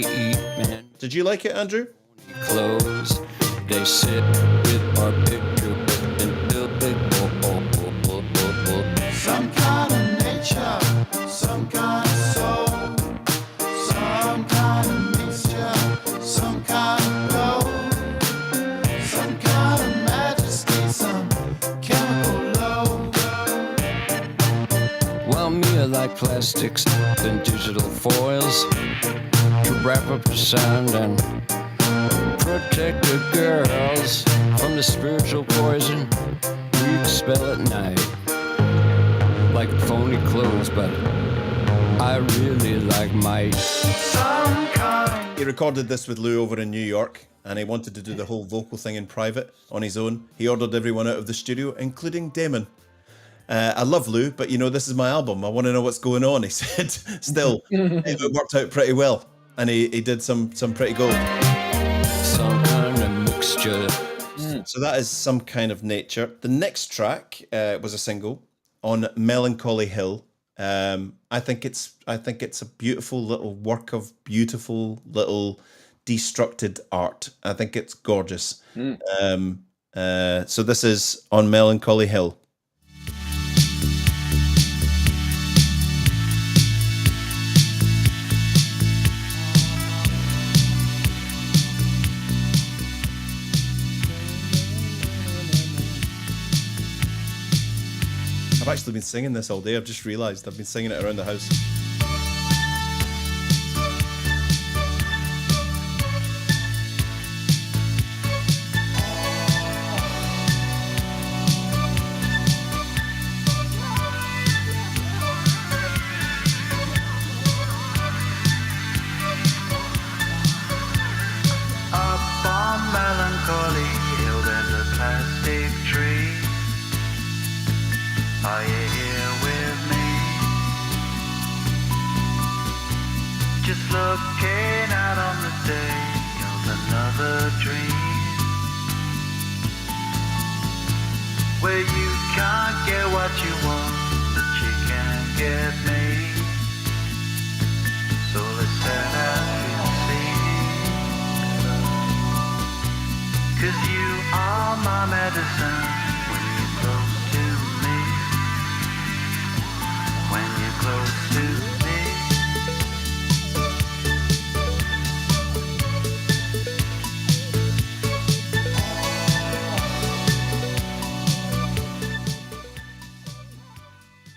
Man, Did you like it, Andrew? clothes, they sit with our picture and build big. Some kind of nature, some kind of soul, some kind of mixture, some kind of gold, some kind of majesty, some chemical load. Well, me, I like plastics and digital foils to wrap up the sound and protect the girls from the spiritual poison we expel at night. Like phony clothes, but I really like might. He recorded this with Lou over in New York, and he wanted to do the whole vocal thing in private on his own. He ordered everyone out of the studio, including Damon. I love Lou, but this is my album. I want to know what's going on, he said. Still, it worked out pretty well, and he did some pretty gold. Some kind of mixture. So that is Some Kind of Nature. The next track was a single on Melancholy Hill. I think it's a beautiful little work of beautiful little destructed art. I think it's gorgeous. So this is on Melancholy Hill. I've actually been singing this all day. I've just realised I've been singing it around the house. Up on Melancholy Hill, there's a plastic tree. Are you here with me? Just looking out on the day of another dream, where you can't get what you want, but you can get me. So let's set out and see, 'cause you are my medicine when you're close to me. When you're close to me.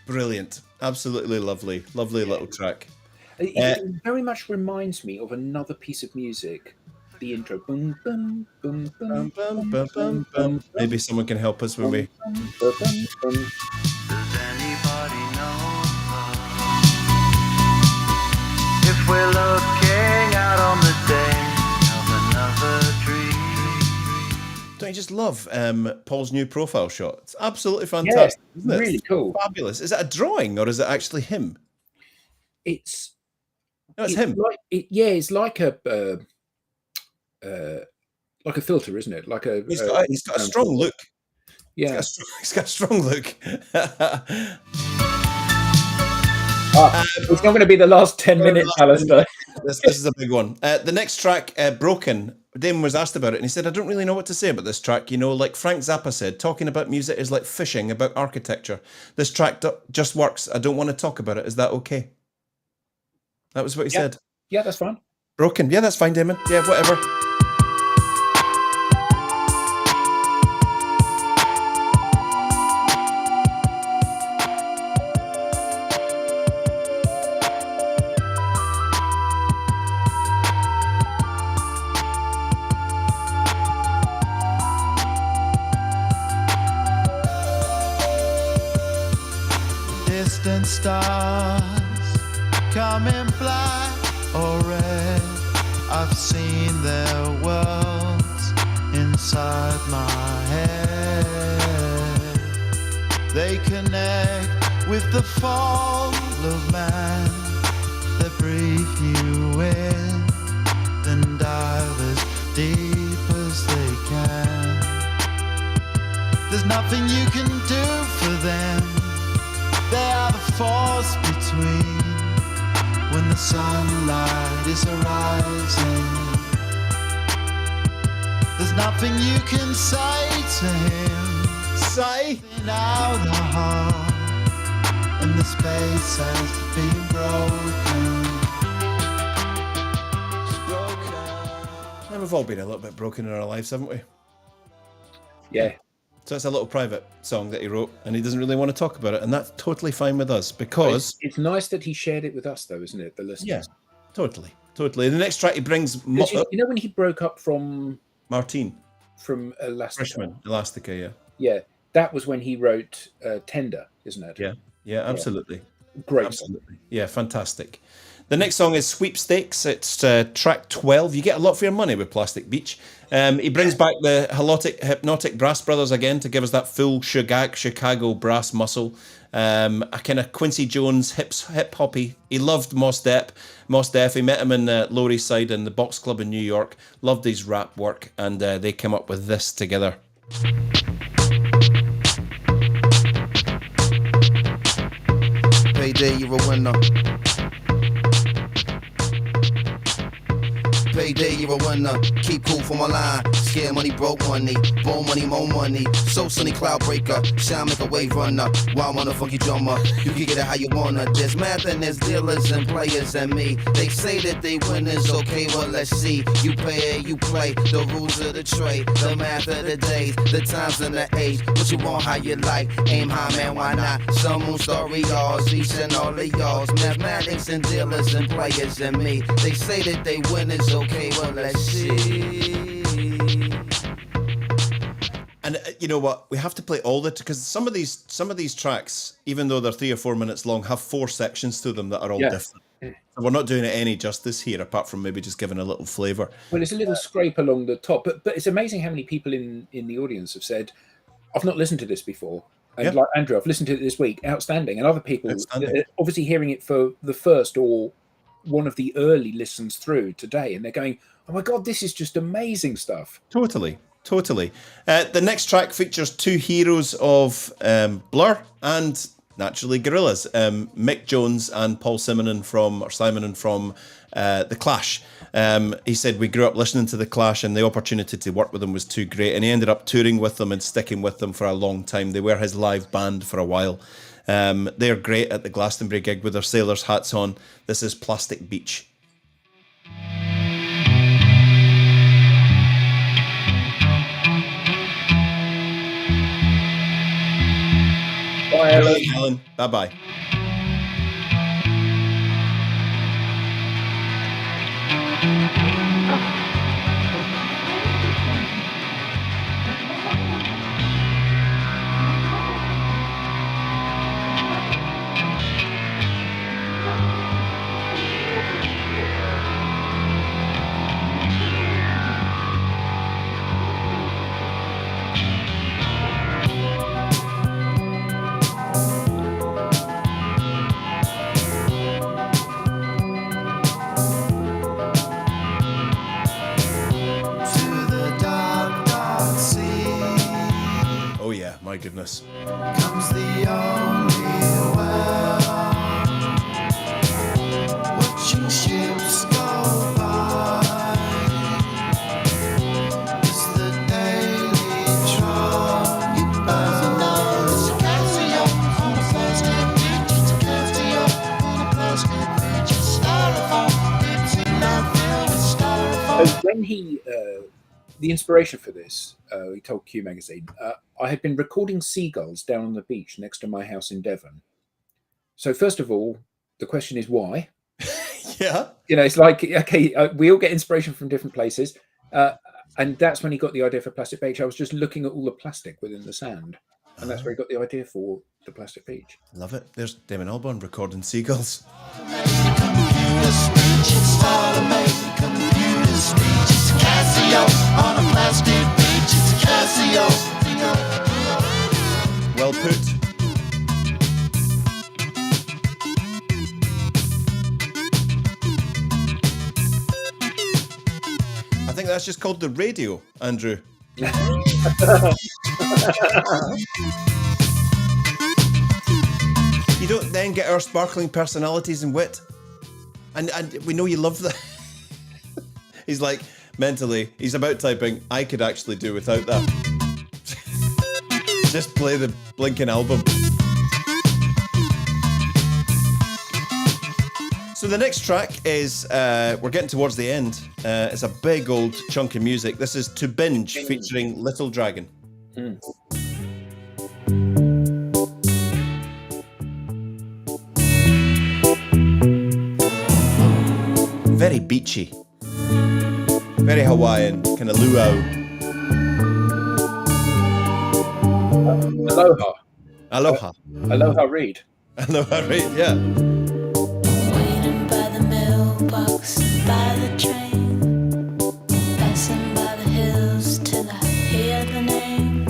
Brilliant. Absolutely lovely. Lovely little track. It very much reminds me of another piece of music. The intro. Boom, boom, boom, boom, Bum, bum, bum, bum. Maybe someone can help us when we... Does anybody know if we're looking out on the day of another dream? Don't you just love Paul's new profile shot? It's absolutely fantastic, isn't it? Really cool. Fabulous. Is it a drawing or is it actually him? It's No, it's him. It's like a filter, isn't it? Like a. He's got a strong look. Yeah, He's got a strong look. It's not going to be the last 10 minutes, Alistair. This is a big one. The next track, Broken, Damon was asked about it and he said, I don't really know what to say about this track. You know, like Frank Zappa said, talking about music is like fishing about architecture. This track just works. I don't want to talk about it. Is that okay? That was what he said. Yeah, that's fine. Broken. Yeah, that's fine, Damon. Yeah, whatever. Distant stars come in black or red. I've seen their worlds inside my head. They connect with the fall of man. They breathe you in, then dive as deep as they can. There's nothing you can do for them. They are the force between when the sunlight is arising. There's nothing you can say to him. Say now the heart and the space has been broken. And we've all been a little bit broken in our lives, haven't we? Yeah. So it's a little private song that he wrote, and he doesn't really want to talk about it, and that's totally fine with us because it's nice that he shared it with us, though, isn't it? The listeners. Yeah, totally. The next track he brings, you know, when he broke up from Martine, from Elastica, Freshman, Elastica, yeah, that was when he wrote Tender, isn't it? Yeah, absolutely, great, absolutely, yeah, fantastic. The next song is Sweepstakes. It's track 12. You get a lot for your money with Plastic Beach. He brings back the Hypnotic Brass Brothers again to give us that full Chicago brass muscle. A kind of Quincy Jones hip hoppy. He loved Mos Def. He met him in Lower East Side in the Box Club in New York. Loved his rap work, and they came up with this together. Payday, you're a winner. Payday, you're a winner. Keep cool for my line. Scare money, broke money. Bone money, more money. So sunny, cloud breaker. Shine, make a wave runner. Wild on a funky drummer. You can get it how you wanna. There's math and there's dealers and players and me. They say that they win is okay, well let's see. You pay, you play. The rules of the trade. The math of the days. The times and the age. What you want, how you like. Aim high, man, why not? Some moon story, y'all. Each and all of y'all's. Mathematics and dealers and players and me. They say that they win is okay, well let's see. And you know what? We have to play all the because some of these tracks, even though they're 3 or 4 minutes long, have 4 sections to them that are all different. So we're not doing it any justice here, apart from maybe just giving a little flavour. Well, it's a little scrape along the top, but it's amazing how many people in the audience have said, "I've not listened to this before." And like Andrew, I've listened to it this week. Outstanding. And other people, obviously hearing it for the first or one of the early listens through today, and they're going, "Oh my God, this is just amazing stuff." Totally. The next track features 2 heroes of Blur and naturally Gorillaz, Mick Jones and Paul Simonon from The Clash. He said, we grew up listening to The Clash and the opportunity to work with them was too great, and he ended up touring with them and sticking with them for a long time. They were his live band for a while. They're great at the Glastonbury gig with their sailors' hats on. This is Plastic Beach. Bye, Alan. Bye-bye. My goodness. Comes the only world So when he, the inspiration for this, he told Q Magazine, I had been recording seagulls down on the beach next to my house in Devon. So first of all, the question is why? Yeah. You know, it's like, okay, we all get inspiration from different places. And that's when he got the idea for Plastic Beach. I was just looking at all the plastic within the sand. And that's where he got the idea for the Plastic Beach. Love it. There's Damon Albarn recording seagulls. Well put. I think that's just called the radio, Andrew. You don't then get our sparkling personalities and wit. And we know you love that. He's like, mentally, he's about typing, I could actually do without that. Just play the blinking album. So the next track is, we're getting towards the end. It's a big old chunk of music. This is To Binge featuring Little Dragon. Mm. Very beachy. Very Hawaiian, kind of luau. Aloha. Aloha. Aloha Reed. Aloha Reed, yeah. Waiting by the mailbox, by the train, passing by the hills till I hear the name.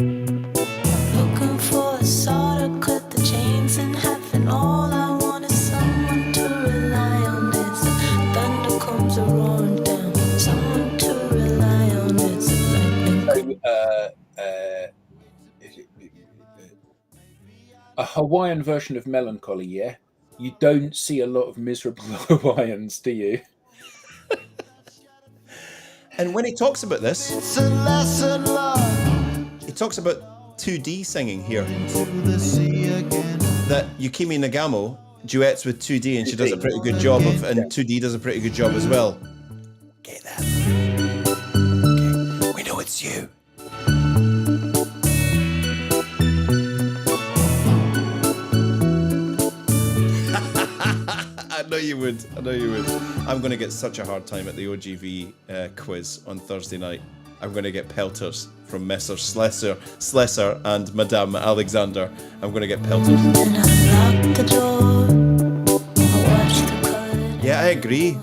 Looking for a saw to cut the chains in half, and all I want is someone to rely on. As the thunder comes roaring down, someone to rely on. It's lightning. A Hawaiian version of Melancholy, yeah? You don't see a lot of miserable Hawaiians, do you? And when he talks about this, he talks about 2D singing here. That Yukimi Nagamo duets with 2D, and she does a pretty good job of, and 2D does a pretty good job as well. Get that? Okay. We know it's you. I know you would. I know you would. I'm going to get such a hard time at the OGV quiz on Thursday night. I'm going to get pelters from Messrs. Slesser and Madame Alexander. I'm going to get pelters. Yeah, I agree.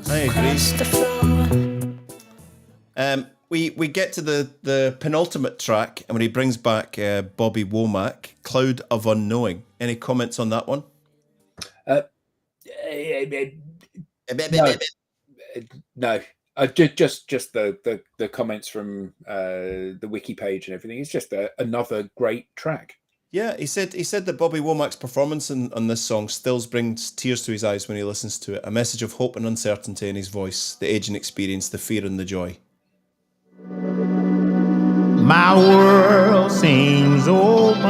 We get to the penultimate track, and when he brings back Bobby Womack, Cloud of Unknowing. Any comments on that one? No. Just the comments from the wiki page and everything. It's just another great track. Yeah, he said that Bobby Womack's performance on this song still brings tears to his eyes when he listens to it. A message of hope and uncertainty in his voice, the age and experience, the fear and the joy. My world seems open.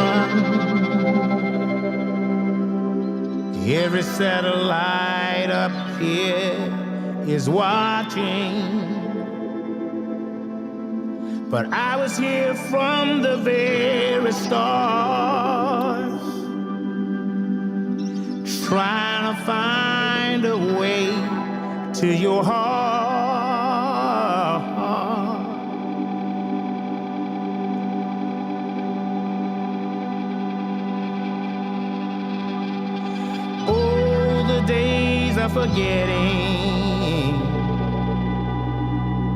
Every satellite up here is watching. But I was here from the very start, trying to find a way to your heart. Oh, the days of forgetting,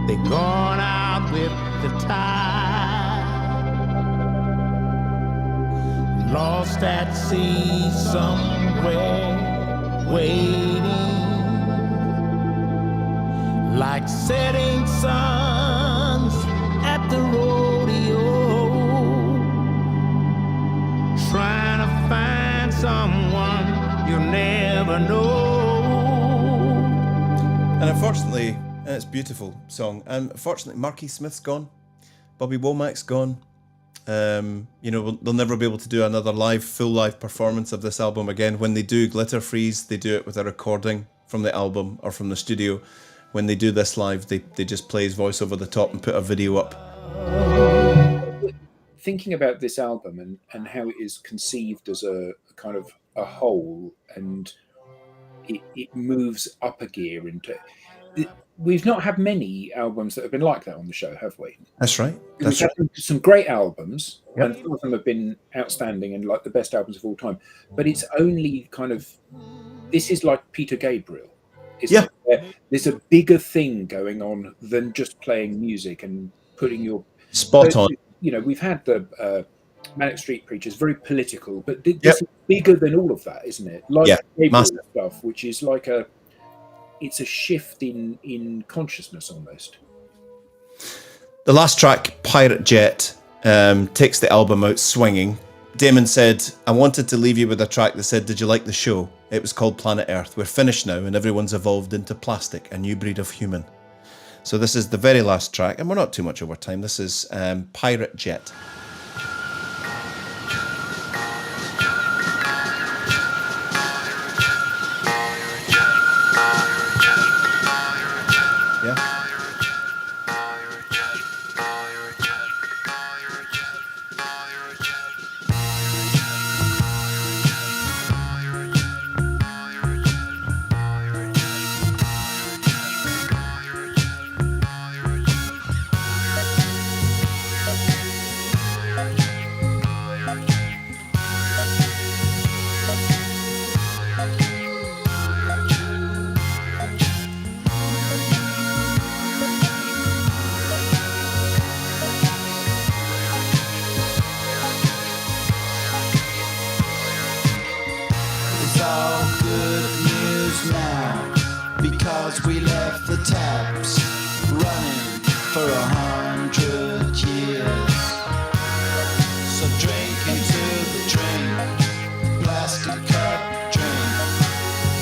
they're gone out with the tide. Lost at sea somewhere, waiting like setting suns at the rodeo, trying to find someone you'll never know. And unfortunately, and it's a beautiful song, and unfortunately Marky Smith's gone, Bobby Womack's gone. They'll never be able to do another full live performance of this album again. When they do Glitter Freeze, they do it with a recording from the album or from the studio, when they do this live, they just play his voice over the top and put a video up. Thinking about this album and how it is conceived as a kind of a whole, and it moves up a gear into. We've not had many albums that have been like that on the show, have we? That's right. We've had some great albums, Yep. and some of them have been outstanding and like the best albums of all time. But it's only kind of, this is like Peter Gabriel. Yeah. There's a bigger thing going on than just playing music and putting your Spot on. You know, we've had the Manic Street Preachers, very political, but this is bigger than all of that, isn't it? Like Gabriel massive. stuff, which is like it's a shift in consciousness almost. The last track, Pirate Jet, takes the album out swinging. Damon said, I wanted to leave you with a track that said, did you like the show? It was called Planet Earth. We're finished now and everyone's evolved into plastic, a new breed of human. So this is the very last track, and we're not too much over time. This is Pirate Jet. Yeah. It's all good news now, because we left the taps running for 100 years. So drink into the drink, plastic cup drink.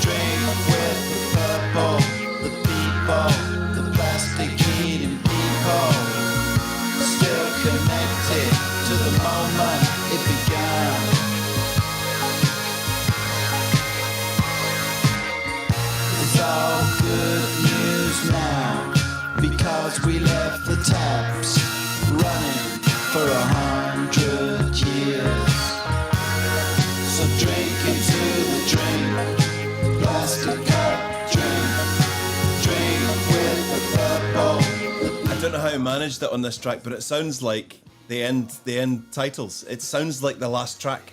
Drink with the purple, the people, the plastic eating people. Still connected to the moment it began. It's all good news now, because we left the taps running for 100 years. So drink into the drink, plastic cup drink. Drink with the purple. I don't know how I managed it on this track, but it sounds like the end titles. It sounds like the last track.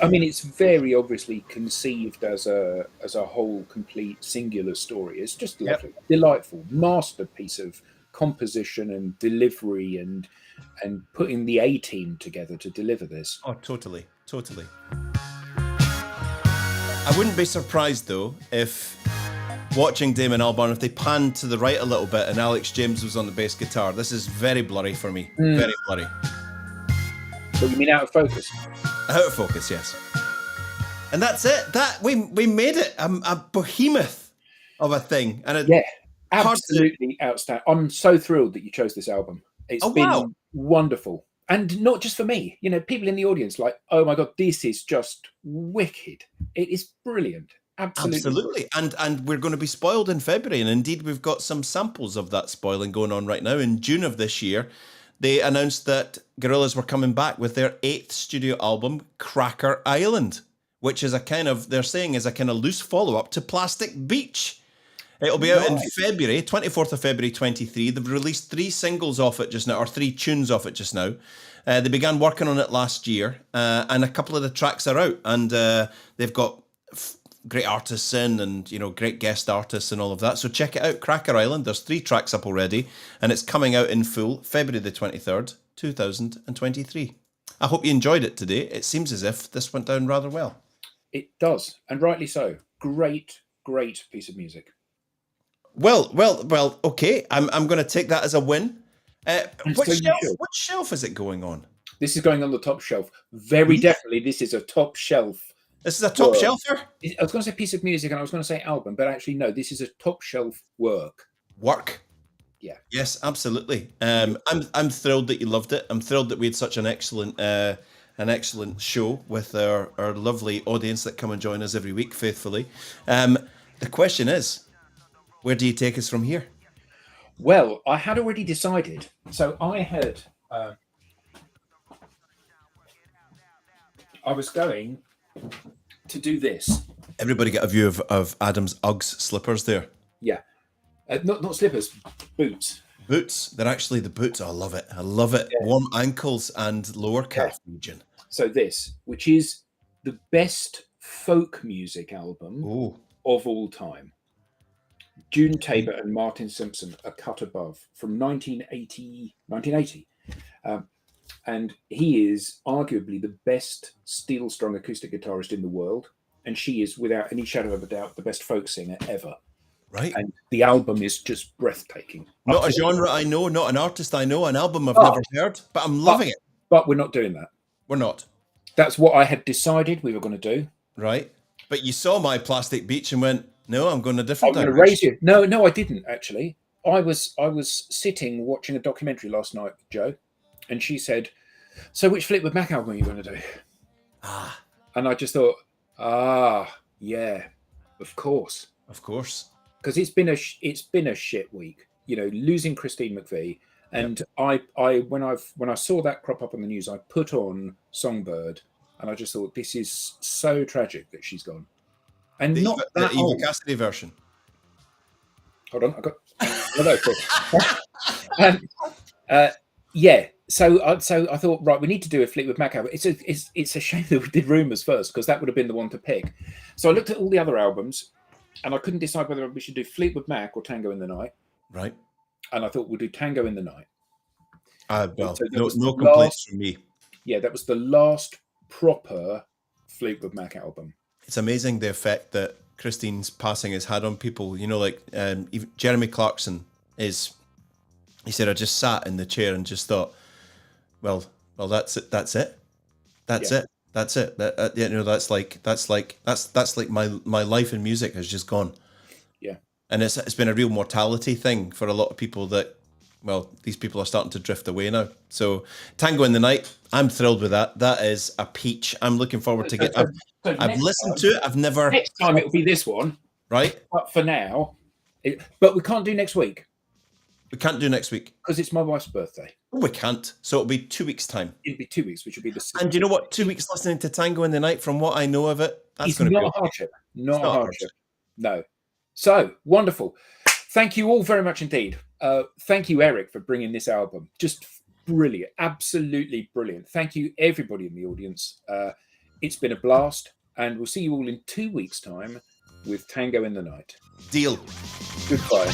I mean, it's very obviously conceived as a whole, complete, singular story. It's just lovely, delightful, masterpiece of composition and delivery, and putting the A team together to deliver this. Oh, totally. I wouldn't be surprised though if watching Damon Albarn, if they panned to the right a little bit and Alex James was on the bass guitar. This is very blurry for me. Very blurry. So you mean out of focus? Out of focus, yes. And that's it. That we made it a behemoth of a thing. And absolutely outstanding. I'm so thrilled that you chose this album. It's been wonderful, and not just for me. You know, people in the audience like, oh my god, this is just wicked. It is brilliant. Absolutely. And we're going to be spoiled in February, and indeed we've got some samples of that spoiling going on right now. In June of this year, they announced that Gorillaz were coming back with their 8th studio album, Cracker Island, which is they're saying is a kind of loose follow-up to Plastic Beach. It'll be out in February, 24th of February 23. They've released 3 singles off it just now, or 3 tunes off it just now. They began working on it last year, and a couple of the tracks are out, and they've got great artists in, and great guest artists and all of that. So check it out, Cracker Island. There's 3 tracks up already, and it's coming out in full February the 23rd, 2023. I hope you enjoyed it today. It seems as if this went down rather well. It does, and rightly so. Great piece of music. Well. Okay, I'm going to take that as a win. Which shelf is it going on? This is going on the top shelf. Very definitely, this is a top shelf. This is a top shelfer? I was going to say piece of music, and I was going to say album, but actually, no, this is a top shelf work. Yeah. Yes, absolutely. I'm thrilled that you loved it. I'm thrilled that we had such an excellent show with our lovely audience that come and join us every week faithfully. The question is, Where do you take us from here? Well, I had already decided. So I had. I was going to do this. Everybody get a view of Adam's Uggs slippers there. Yeah, not slippers, boots. Boots. They're actually the boots. I love it. I love it. Yeah. Warm ankles and lower calf region. So this, which is the best folk music album of all time. June Tabor and Martin Simpson, A Cut Above, from 1980. And he is arguably the best steel-strung acoustic guitarist in the world. And she is, without any shadow of a doubt, the best folk singer ever. Right. And the album is just breathtaking. Not a genre I know, not an artist I know, an album I've never heard, but I'm loving it. But we're not doing that. We're not. That's what I had decided we were going to do. Right. But you saw my Plastic Beach and went, no, I'm going a different I'm going to raise you. No, I didn't actually. I was sitting watching a documentary last night with Jo, and she said, "So which Fleetwood Mac album are you going to do?" And I just thought, yeah, of course, because it's been a shit week. You know, losing Christine McVie, and I when I saw that crop up on the news, I put on Songbird, and I just thought, this is so tragic that she's gone. And the not Eva, that the Eva old. Cassidy version. Hold on, I got. Yeah. So I thought, right, we need to do a Fleetwood Mac album. It's a shame that we did Rumours first, because that would have been the one to pick. So I looked at all the other albums, and I couldn't decide whether we should do Fleetwood Mac or Tango in the Night. Right. And I thought we'll do Tango in the Night. Well, So no complaints from me. Yeah, that was the last proper Fleetwood Mac album. It's amazing the effect that Christine's passing has had on people. You know, like even Jeremy Clarkson is. He said, I just sat in the chair and just thought, well, that's it. That's it. That's it. You know, that's like my life in music has just gone. Yeah. And it's been a real mortality thing for a lot of people that, well, these people are starting to drift away now. So Tango in the Night, I'm thrilled with that. That is a peach. I'm looking forward to get. I've listened to it. I've never. Next time it'll be this one, right? But for now, but we can't do next week. We can't do next week because it's my wife's birthday. Oh, we can't. So it'll be 2 weeks' time. It'll be 2 weeks, which will be the. 6th. And you know what? 2 weeks listening to Tango in the Night, from what I know of it, that's going to be not a hardship. Not a hardship. No. So wonderful. Thank you all very much indeed. Thank you, Eric, for bringing this album. Just brilliant. Absolutely brilliant. Thank you, everybody in the audience. It's been a blast. And we'll see you all in 2 weeks' time with Tango in the Night. Deal. Goodbye.